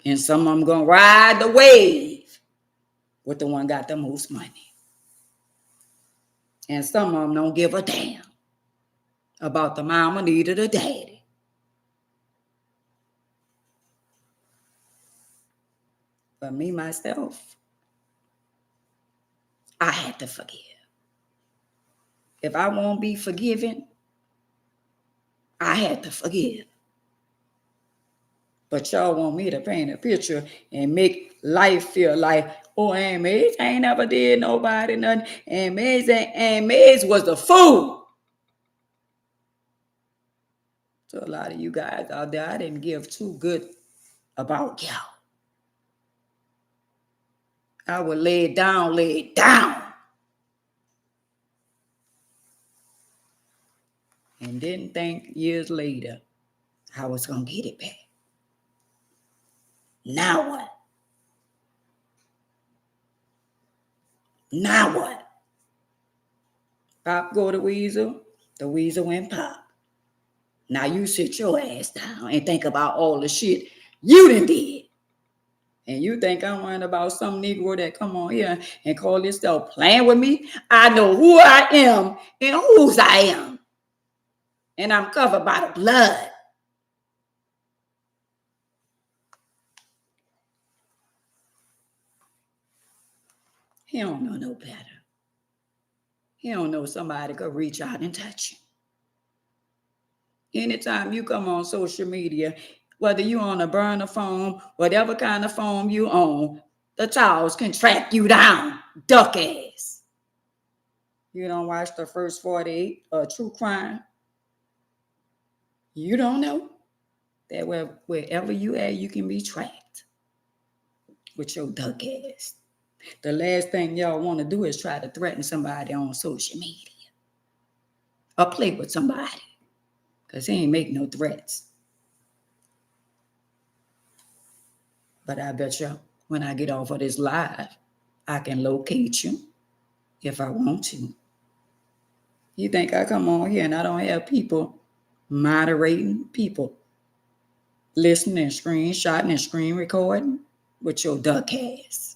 Speaker 1: And some of them going to ride the wave with the one got the most money. And some of them don't give a damn about the mama neither the daddy. But me, myself, I had to forgive. If I won't be forgiven, I had to forgive. But y'all want me to paint a picture and make life feel like, oh, Aunt Maze ain't never did nobody nothing. Aunt Maze was the fool. So a lot of you guys out there, I didn't give too good about y'all. I would lay it down. and didn't think years later I was going to get it back. Now what? Now what? Pop go to Weasel, the Weasel went pop. Now you sit your ass down and think about all the shit you done did. And you think I'm worrying about some Negro that come on here and call himself playing with me? I know who I am and whose I am. And I'm covered by the blood. He don't know no better. He don't know somebody could reach out and touch him. Anytime you come on social media, whether you on a burner phone, whatever kind of phone you own, the towels can track you down, duck ass. You don't watch the first 48 true crime. You don't know that wherever you at, you can be tracked with your duck ass. The last thing y'all want to do is try to threaten somebody on social media or play with somebody, because he ain't make no threats. But I bet you when I get off of this live, I can locate you if I want to. You think I come on here and I don't have people moderating, people listening and screenshotting and screen recording with your duck ass?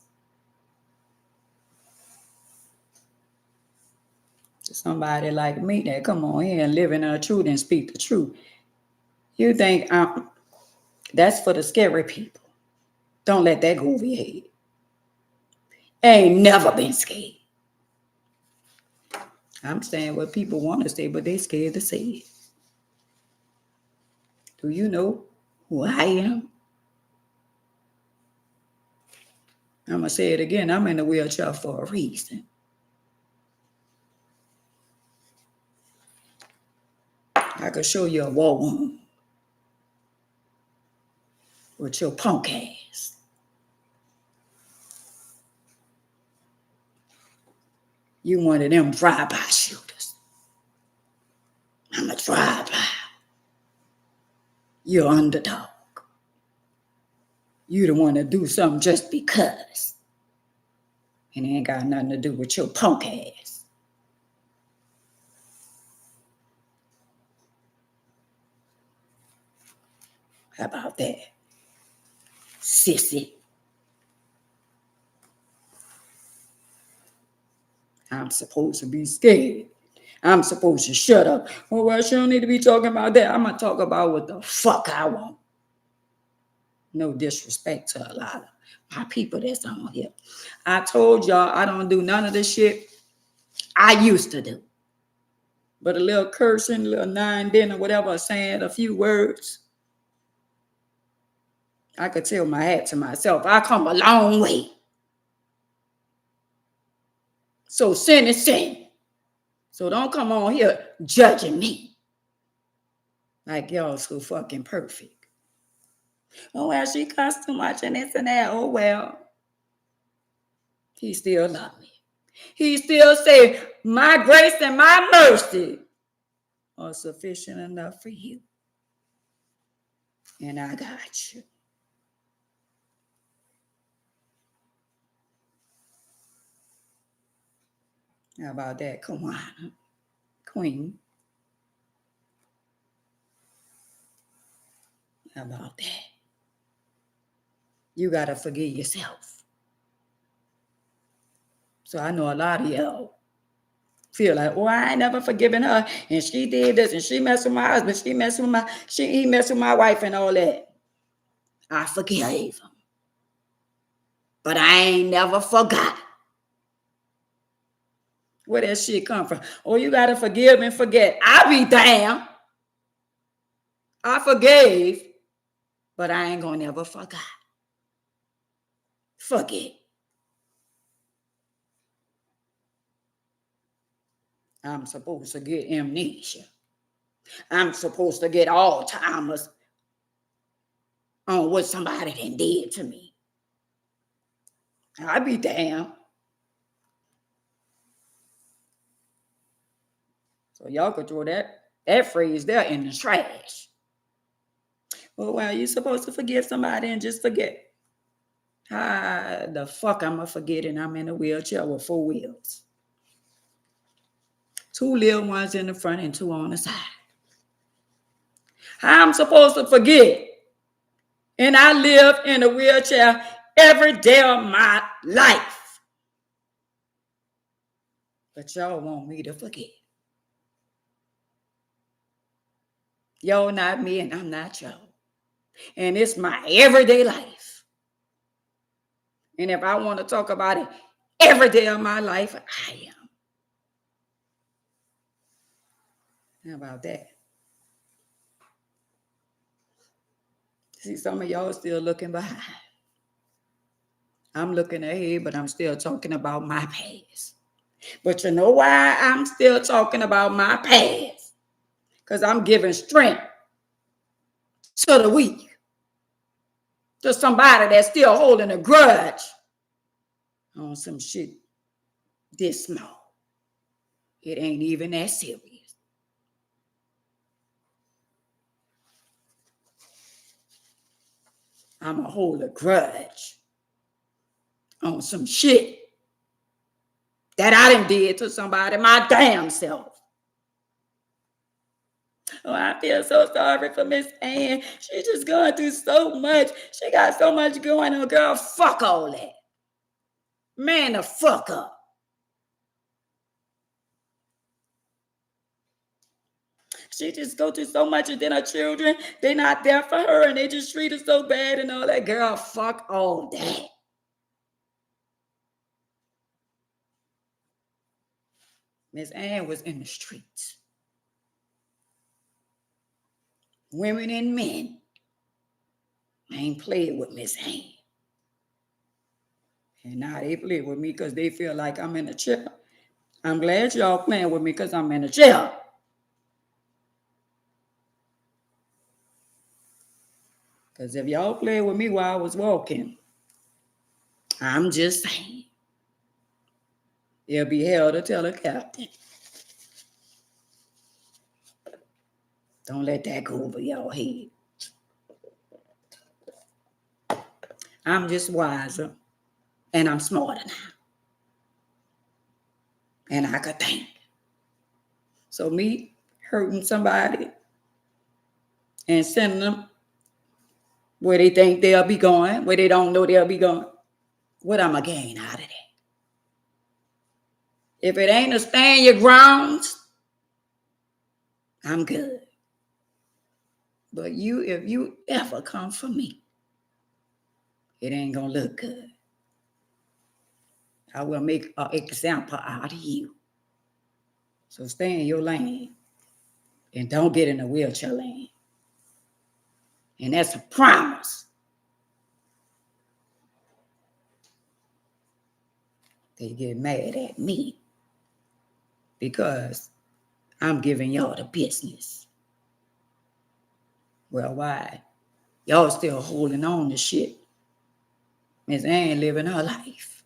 Speaker 1: Somebody like me that come on here and live in the truth and speak the truth. You think that's for the scary people. Don't let that go over your head. Ain't never been scared. I'm saying what people want to say, but they scared to say it. Do you know who I am? I'm going to say it again. I'm in the wheelchair for a reason. I could show you a war wound with your punk ass. You one of them drive-by shooters. I'm a drive-by. You're underdog. You the one to do something just because. And it ain't got nothing to do with your punk ass. How about that? Sissy. I'm supposed to be scared. I'm supposed to shut up. Oh, well, she don't need to be talking about that. I'm going to talk about what the fuck I want. No disrespect to a lot of my people that's on here. I told y'all I don't do none of this shit I used to do. But a little cursing, a little nine dinner, whatever, saying a few words, I could tell my hat to myself. I come a long way. So sin is sin. So don't come on here judging me like y'all so fucking perfect. Oh, well, she cussed too much and this and that. Oh, well. He still love me. He still say, my grace and my mercy are sufficient enough for you. And I got you. How about that? Come on, Queen. How about that? You got to forgive yourself. So I know a lot of y'all feel like, oh, I ain't never forgiven her. And she did this and she messed with my husband. He messed with my wife and all that. I forgave him. But I ain't never forgot. Where that shit come from? Oh, you got to forgive and forget. I be damn. I forgave, but I ain't going to never forget. Forget. I'm supposed to get amnesia. I'm supposed to get Alzheimer's on what somebody done did to me. I be damn. So y'all could throw that That phrase, they're in the trash. Well, why are you supposed to forgive somebody and just forget? How the fuck I'm going to forget and I'm in a wheelchair with 4 wheels? 2 little ones in the front and 2 on the side. How I'm supposed to forget? And I live in a wheelchair every day of my life. But y'all want me to forget. Y'all not me and I'm not y'all. And it's my everyday life. And if I want to talk about it every day of my life, I am. How about that? See, some of y'all still looking behind. I'm looking ahead, but I'm still talking about my past. But you know why I'm still talking about my past? Because I'm giving strength to the weak. To somebody that's still holding a grudge on some shit this small. It ain't even that serious. I'm going to hold a grudge on some shit that I done did to somebody my damn self. Oh, I feel so sorry for Miss Ann. She's just going through so much. She got so much going on. Girl, fuck all that. Man, the fuck up. She just go through so much, and then her children, they're not there for her, and they just treat her so bad and all that. Girl, fuck all that. Miss Ann was in the streets. Women and men ain't played with Miss Ann. And now they play with me because they feel like I'm in a chair. I'm glad y'all playing with me because I'm in a chair. Because if y'all played with me while I was walking, I'm just saying, it'll be hell to tell a captain. Don't let that go over your head. I'm just wiser and I'm smarter now. And I could think. So me hurting somebody and sending them where they think they'll be going, where they don't know they'll be going, what I'm going to gain out of that? If it ain't a stand your grounds, I'm good. But if you ever come for me, it ain't going to look good. I will make an example out of you. So stay in your lane and don't get in the wheelchair lane. And that's a promise. They get mad at me because I'm giving y'all the business. Well, why? Y'all still holding on to shit. Miss Ann living her life.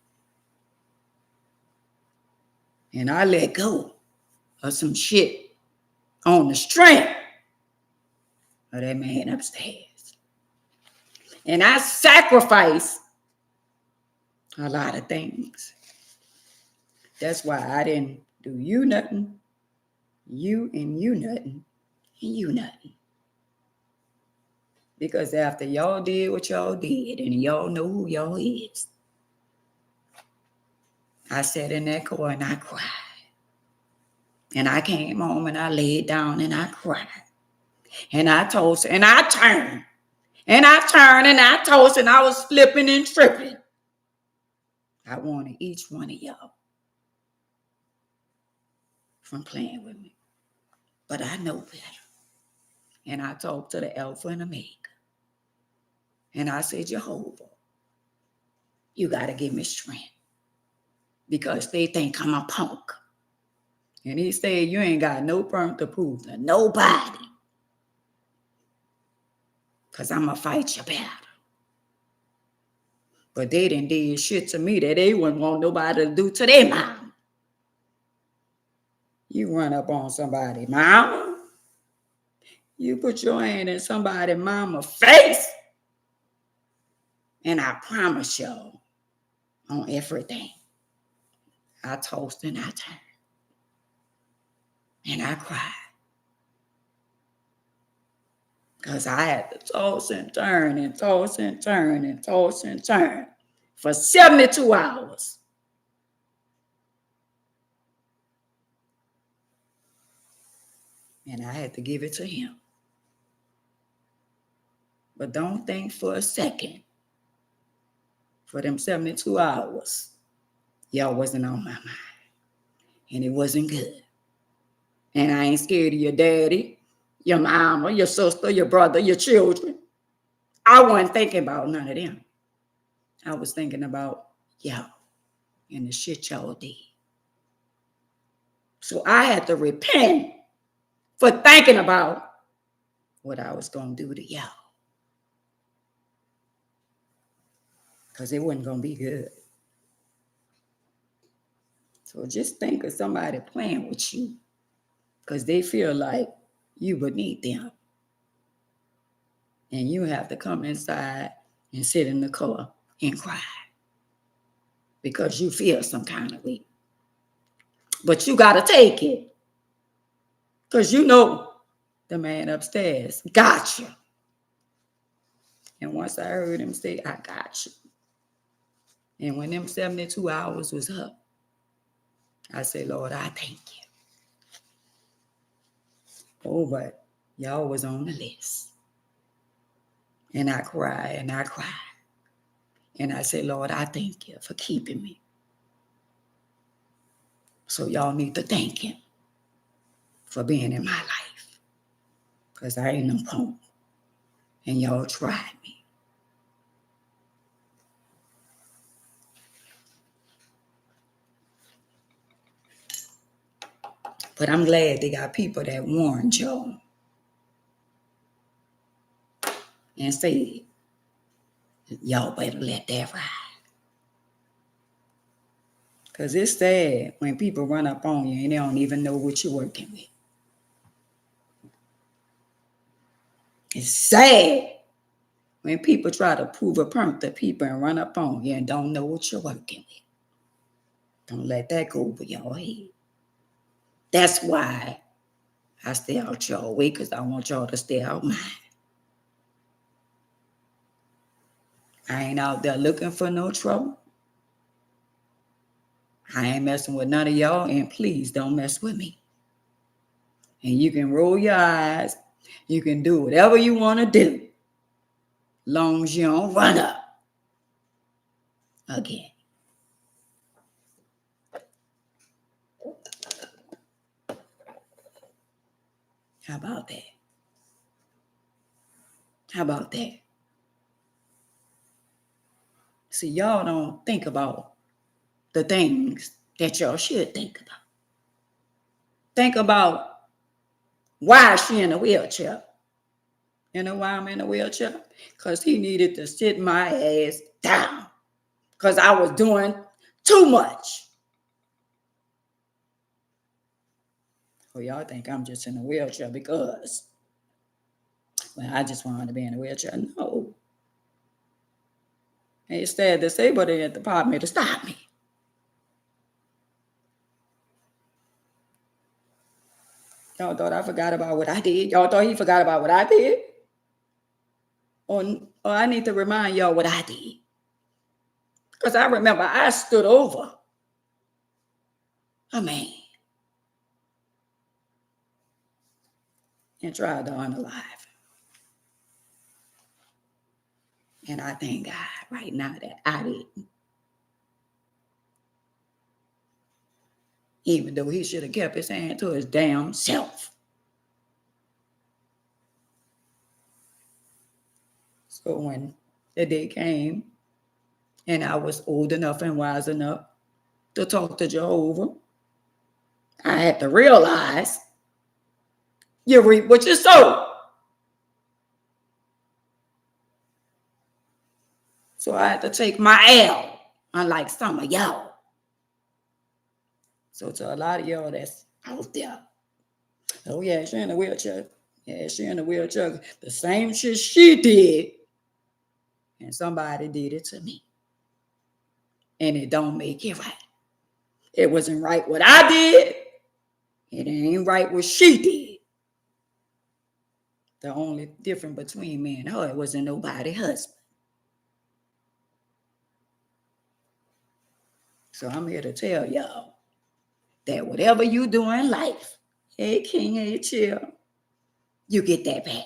Speaker 1: And I let go of some shit on the strength of that man upstairs. And I sacrifice a lot of things. That's why I didn't do you nothing, you and you nothing, and you nothing. Because after y'all did what y'all did, and y'all know who y'all is, I sat in that car and I cried. And I came home and I laid down and I cried. And I tossed and I turned. And I turned and I tossed and I was flipping and tripping. I wanted each one of y'all from playing with me. But I know better. And I talked to the Alpha and Omega. And I said, Jehovah, you got to give me strength. Because they think I'm a punk. And he said, you ain't got no point to prove to nobody. Because I'm going to fight your battle. But they done did shit to me that they wouldn't want nobody to do to their mom. You run up on somebody, mama, You put your hand in somebody's mama's face, and I promise y'all, on everything, I tossed and I turned, and I cried. Because I had to toss and turn and toss and turn and toss and turn for 72 hours. And I had to give it to him. But don't think for a second, for them 72 hours, y'all wasn't on my mind. And it wasn't good. And I ain't scared of your daddy, your mama, your sister, your brother, your children. I wasn't thinking about none of them. I was thinking about y'all and the shit y'all did. So I had to repent for thinking about what I was going to do to y'all. Because it wasn't going to be good. So just think of somebody playing with you because they feel like you beneath them. And you have to come inside and sit in the car and cry because you feel some kind of way. But you got to take it because you know the man upstairs got you. And once I heard him say, I got you. And when them 72 hours was up, I said, Lord, I thank you. Oh, but y'all was on the list. And I cried and I cried. And I said, Lord, I thank you for keeping me. So y'all need to thank him for being in my life. Because I ain't no punk. And y'all tried me. But I'm glad they got people that warned y'all and said, y'all better let that ride. Because it's sad when people run up on you and they don't even know what you're working with. It's sad when people try to prove a point to people and run up on you and don't know what you're working with. Don't let that go over your head. That's why I stay out your way, because I want y'all to stay out mine. I ain't out there looking for no trouble. I ain't messing with none of y'all, and please don't mess with me. And you can roll your eyes. You can do whatever you want to do, long as you don't run up again. How about that? How about that? See, y'all don't think about the things that y'all should think about. Think about why she in a wheelchair. You know why I'm in a wheelchair? Because he needed to sit my ass down. Because I was doing too much. Well, y'all think I'm just in a wheelchair because, well, I just wanted to be in a wheelchair. No. Instead, the disabled department to stop me. Y'all thought I forgot about what I did. Y'all thought he forgot about what I did. Or I need to remind y'all what I did. Because I remember I stood over a man and tried to unalive him. And I thank God right now that I didn't. Even though he should have kept his hand to his damn self. So when the day came and I was old enough and wise enough to talk to Jehovah, I had to realize you reap what you sow. So I had to take my L, unlike some of y'all. So to a lot of y'all that's out there, oh yeah, she's in a wheelchair. Yeah, she in a wheelchair. The same shit she did, and somebody did it to me. And it don't make it right. It wasn't right what I did. It ain't right what she did. The only difference between me and her, it wasn't nobody's husband. So I'm here to tell y'all that whatever you do in life, hey King, hey Chill, you get that back.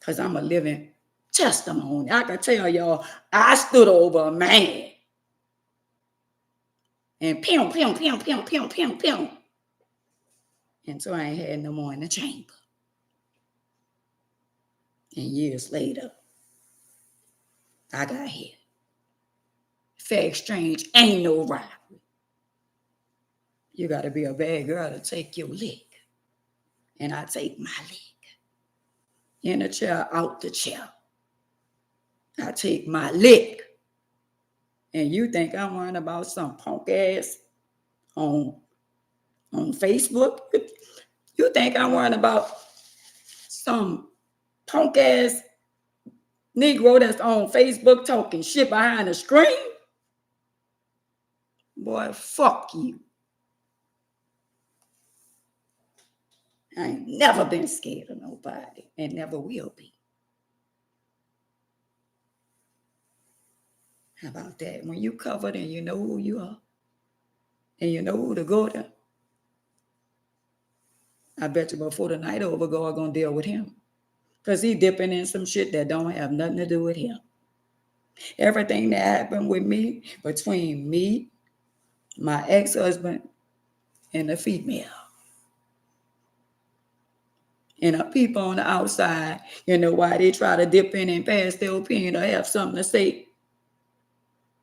Speaker 1: Because I'm a living testimony. I can tell y'all, I stood over a man. And pew, pew, pew, pew, pew, pew, pew. And so I ain't had no more in the chamber. And years later, I got hit. Fair exchange ain't no robbery. You got to be a bad girl to take your lick. And I take my lick. In the chair, out the chair. I take my lick. And you think I'm worrying about some punk ass on Facebook? You think I'm worrying about some punk ass Negro that's on Facebook talking shit behind the screen? Boy, fuck you. I ain't never been scared of nobody and never will be. How about that? When you covered and you know who you are and you know who to go to, I bet you before the night over, God gonna deal with him. Because he dipping in some shit that don't have nothing to do with him. Everything that happened with me, between me, my ex-husband, and the female. And the people on the outside, you know why they try to dip in and pass their opinion or have something to say?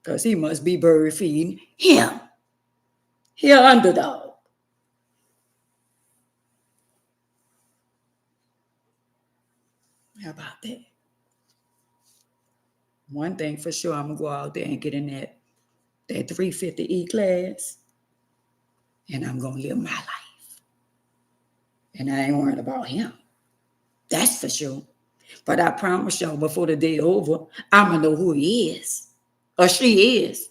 Speaker 1: Because he must be bird feeding him. He an underdog. How about that? One thing for sure, I'm going to go out there and get in that 350E class, and I'm going to live my life. And I ain't worried about him. That's for sure. But I promise y'all, before the day over, I'm going to know who he is or she is.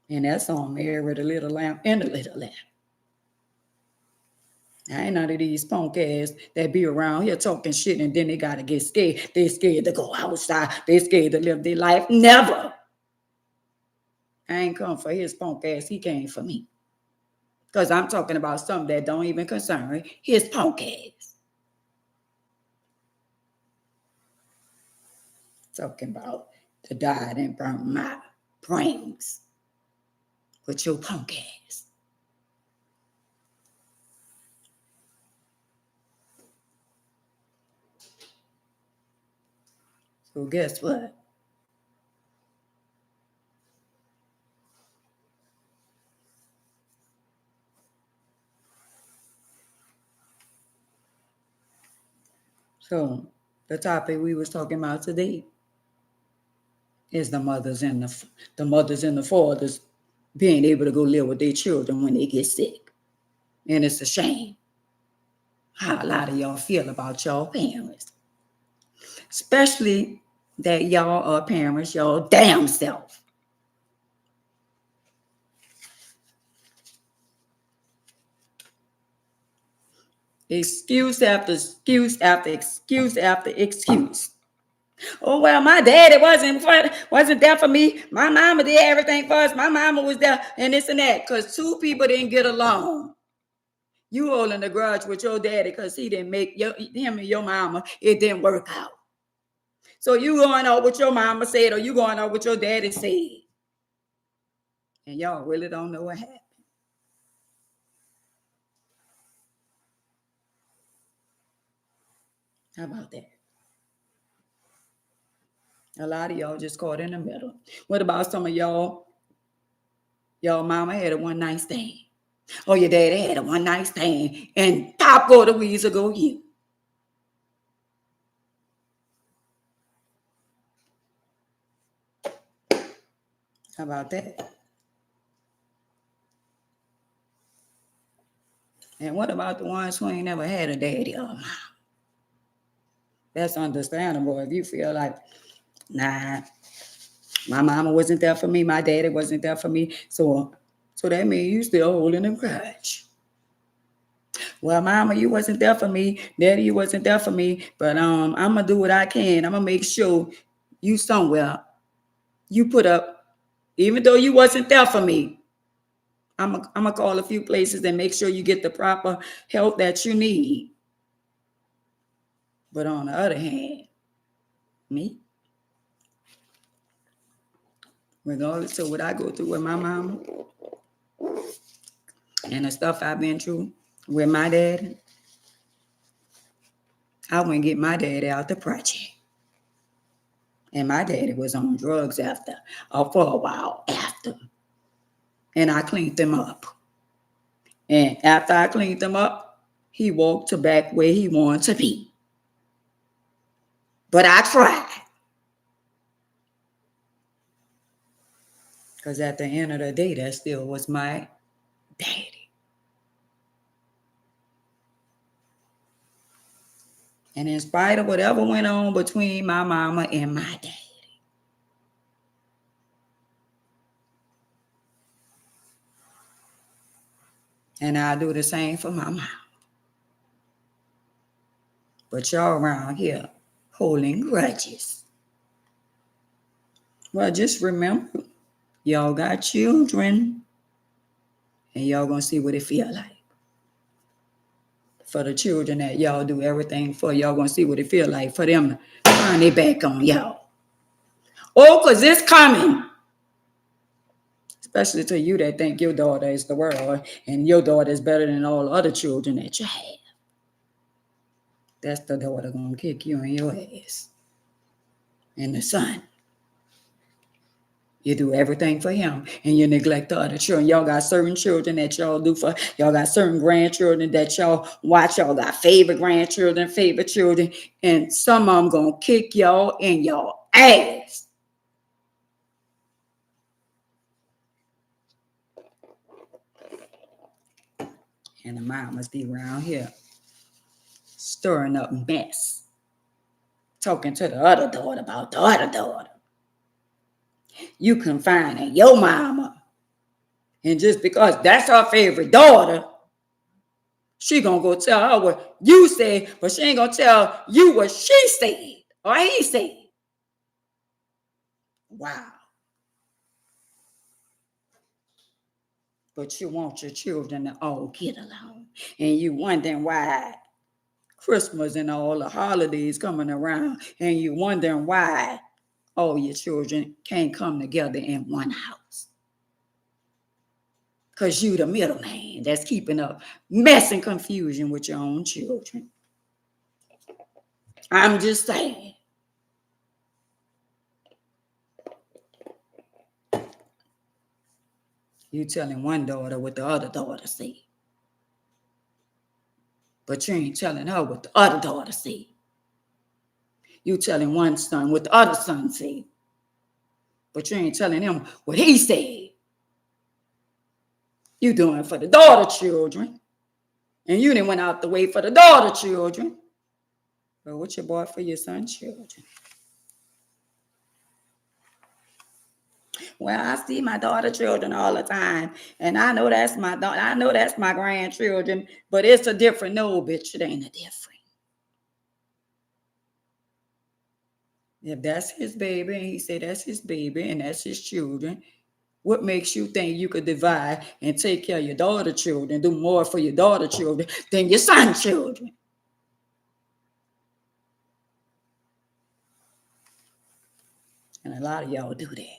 Speaker 1: And that's on Mary with a Little Lamb and a Little Lamb. I ain't none of these punk ass that be around here talking shit and then they got to get scared. They scared to go outside. They scared to live their life. Never. I ain't come for his punk ass. He came for me. Because I'm talking about something that don't even concern his punk ass. Talking about the died and burnt my brains with your punk ass. So guess what? So the topic we was talking about today is the mothers and the fathers being able to go live with their children when they get sick. And it's a shame how a lot of y'all feel about y'all parents. Especially that y'all are parents, y'all damn self. Excuse after excuse after excuse after excuse. Oh well, my daddy wasn't there for me. My mama did everything for us. My mama was there, and this and that. Because two people didn't get along. You holding the grudge with your daddy because he didn't make him and your mama. It didn't work out. So you going out with your mama said, or you going out with your daddy said, and y'all really don't know what happened. How about that? A lot of y'all just caught in the middle. What about some of y'all? Y'all mama had a one night stand. Or your daddy had a one night stand. And pop go the weasel go you. How about that? And what about the ones who ain't never had a daddy or a mom? That's understandable if you feel like, nah, my mama wasn't there for me, my daddy wasn't there for me. So that means you still holding a grudge. Well, mama, you wasn't there for me. Daddy, you wasn't there for me. But I'm gonna do what I can. I'm gonna make sure you somewhere. You put up, even though you wasn't there for me. I'm gonna call a few places and make sure you get the proper help that you need. But on the other hand, me, regardless of what I go through with my mama and the stuff I've been through with my dad, I went and get my daddy out the project. And my daddy was on drugs for a while after. And I cleaned him up. And after I cleaned him up, he walked to back where he wanted to be. But I tried. Because at the end of the day, that still was my daddy. And in spite of whatever went on between my mama and my daddy, and I'll do the same for my mom. But y'all around here holding grudges. Well, just remember, y'all got children, and y'all gonna see what it feel like. For the children that y'all do everything for, y'all gonna see what it feel like for them to turn their back on y'all. Oh, because it's coming. Especially to you that think your daughter is the world and your daughter is better than all the other children that you have. That's the daughter gonna kick you in your ass. And the son. You do everything for him and you neglect the other children. Y'all got certain children that y'all do for. Y'all got certain grandchildren that y'all watch. Y'all got favorite grandchildren, favorite children. And some of them gonna kick y'all in your ass. And the mom must be around here stirring up mess. Talking to the other daughter about the other daughter. You confining your mama. And just because that's her favorite daughter, she gonna go tell her what you said, but she ain't gonna tell you what she said or he said. Wow. But you want your children to all get along. And you wondering why Christmas and all the holidays coming around, and you wondering why all your children can't come together in one house. Because you the middleman that's keeping up mess and confusion with your own children. I'm just saying. You telling one daughter what the other daughter said. But you ain't telling her what the other daughter said. You telling one son what the other son said. But you ain't telling him what he said. You doing it for the daughter children. And you didn't went out the way for the daughter children. But what you bought for your son children? Well, I see my daughter children all the time. And I know that's my daughter. I know that's my grandchildren. But it's a different. No, bitch, it ain't a different. If that's his baby, and he said that's his baby and that's his children, what makes you think you could divide and take care of your daughter children, do more for your daughter children than your son children? And a lot of y'all do that.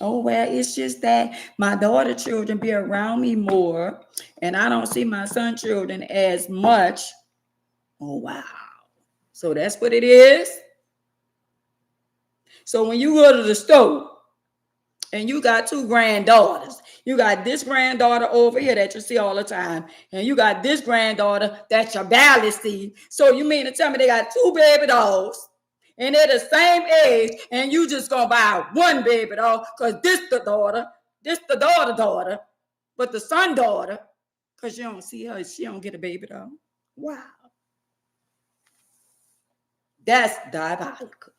Speaker 1: Oh, well, it's just that my daughter children be around me more, and I don't see my son children as much. Oh, wow. So that's what it is. So when you go to the store and you got two granddaughters, you got this granddaughter over here that you see all the time, and you got this granddaughter that you barely see. So you mean to tell me they got two baby dolls and they're the same age, and you just gonna buy one baby doll because this the daughter, But the son daughter, because you don't see her, she don't get a baby doll. Wow. That's diabolical.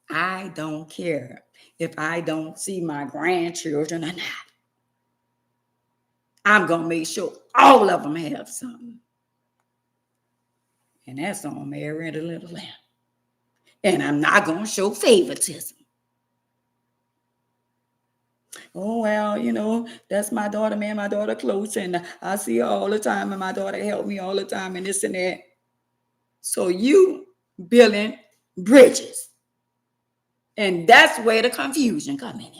Speaker 1: I don't care if I don't see my grandchildren or not. I'm going to make sure all of them have something. And that's on Mary and the Little Lamb. And I'm not going to show favoritism. Oh, well, that's my daughter, man. My daughter close, and I see her all the time, and my daughter help me all the time, and this and that. So you building bridges. And that's where the confusion come in.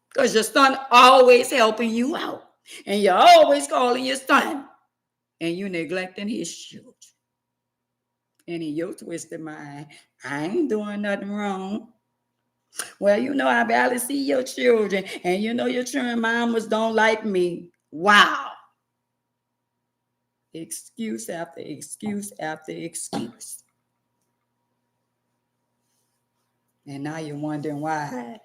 Speaker 1: Because your son always helping you out. And you're always calling your son. And you neglecting his children. And in your twisted mind, I ain't doing nothing wrong. Well, I barely see your children. And your children mamas don't like me. Wow. Excuse after excuse after excuse. And now you're wondering why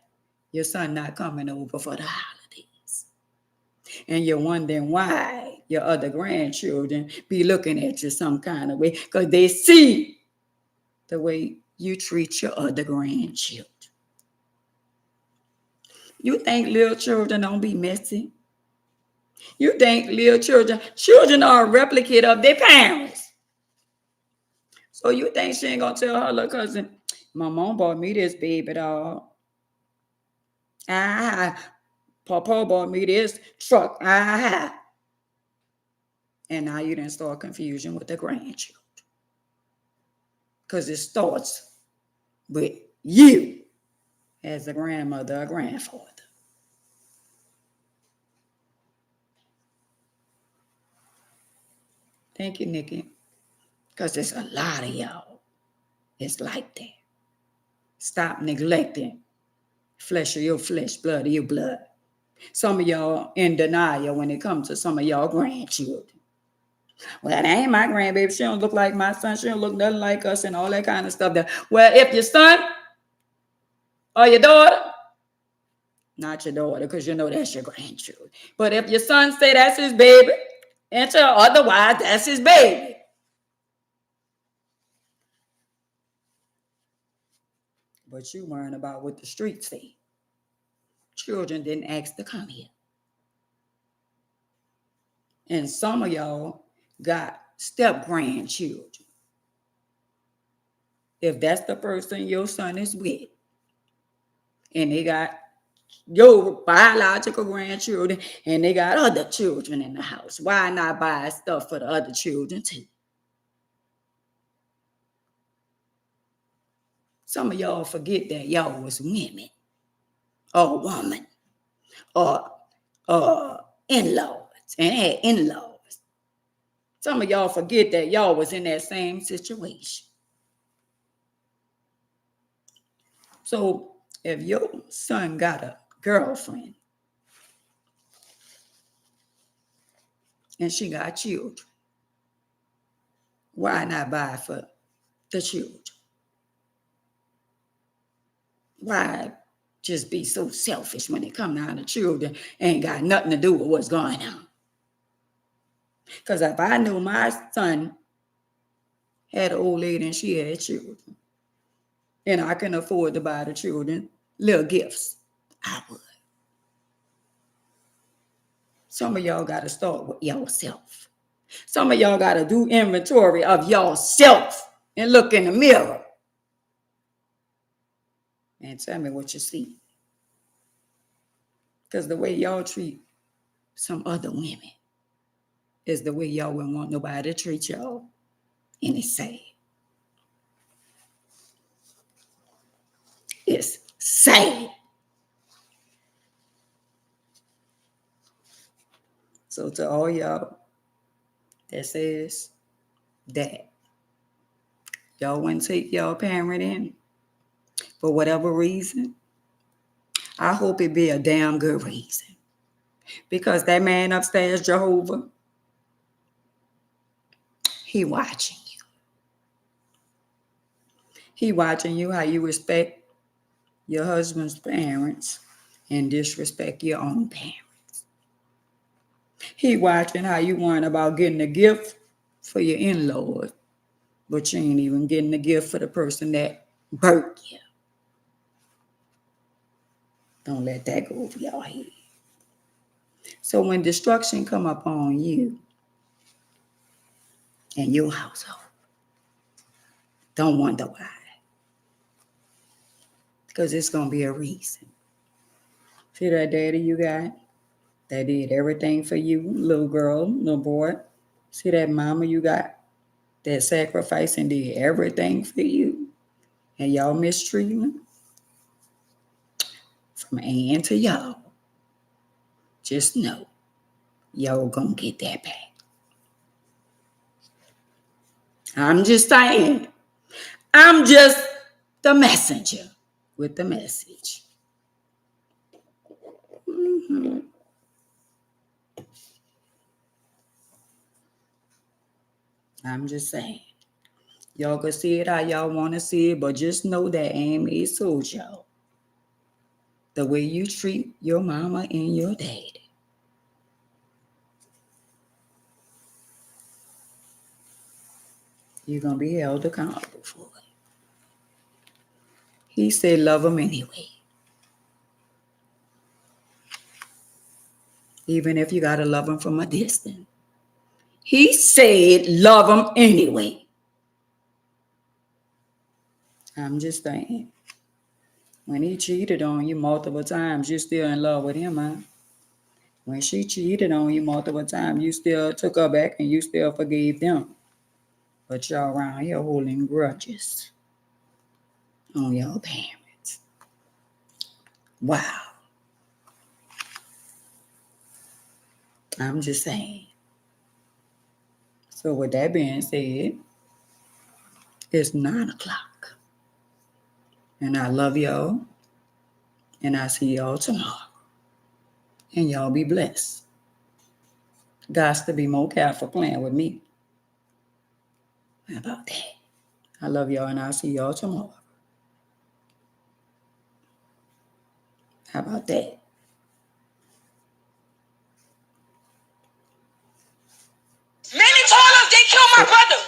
Speaker 1: your son not coming over for the holidays. And you're wondering why your other grandchildren be looking at you some kind of way, because they see the way you treat your other grandchildren. You think little children don't be messy? You think little children are a replicate of their parents. So you think she ain't gonna tell her little cousin, my mom bought me this baby doll. Papa bought me this truck. And now you didn't start confusion with the grandchildren. Because it starts with you as a grandmother or grandfather. Thank you, Nikki. Because there's a lot of y'all. It's like that. Stop neglecting flesh of your flesh, blood of your blood. Some of y'all in denial when it comes to some of y'all grandchildren. Well, that ain't my grandbaby. She don't look like my son. She don't look nothing like us and all that kind of stuff. Well, if your son or your daughter, not your daughter, because that's your grandchildren. But if your son say that's his baby, and otherwise that's his baby. But you worrying about what the streets say. Children didn't ask to come here. And some of y'all got step grandchildren. If that's the person your son is with, and they got your biological grandchildren, and they got other children in the house, why not buy stuff for the other children too? Some of y'all forget that y'all was women or woman or in-laws and had in-laws. Some of y'all forget that y'all was in that same situation. So if your son got a girlfriend and she got children, why not buy for the children? Why just be so selfish when it comes down to children? Ain't got nothing to do with what's going on. Because if I knew my son had an old lady and she had children, and I can afford to buy the children little gifts, I would. Some of y'all got to start with yourself. Some of y'all got to do inventory of yourself and look in the mirror and tell me what you see. Because the way y'all treat some other women is the way y'all wouldn't want nobody to treat y'all. And it's sad. It's sad. So to all y'all that says that y'all wouldn't take y'all parent in for whatever reason, I hope it be a damn good reason. Because that man upstairs, Jehovah, he watching you. He watching you how you respect your husband's parents and disrespect your own parents. He watching how you worrying about getting a gift for your in-laws, but you ain't even getting a gift for the person that birthed you. Don't let that go over your head. So when destruction come upon you and your household, don't wonder why. Because it's going to be a reason. See that daddy you got that did everything for you, little girl, little boy? See that mama you got that sacrificed and did everything for you? And y'all mistreatment from Ann to y'all. Just know y'all gonna get that back. I'm just saying. I'm just the messenger with the message. Mm-hmm. I'm just saying. Y'all can see it how y'all want to see it, but just know that Amy told y'all the way you treat your mama and your daddy. You're going to be held accountable for it. He said love them anyway. Even if you got to love them from a distance. He said love them anyway. I'm just saying. When he cheated on you multiple times, you're still in love with him, huh? When she cheated on you multiple times, you still took her back and you still forgave them. But y'all around here holding grudges on your parents. Wow. I'm just saying. So with that being said, it's 9:00. And I love y'all. And I see y'all tomorrow. And y'all be blessed. Gots to be more careful playing with me. How about that? I love y'all and I'll see y'all tomorrow. How about that?
Speaker 2: Many told us they killed my brother.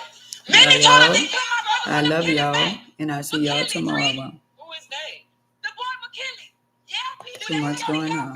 Speaker 2: Many told us they killed my brother.
Speaker 1: I love y'all and I'll see y'all tomorrow.
Speaker 2: Who is they? The boy McKinley. Yeah, people.
Speaker 1: Too much going on.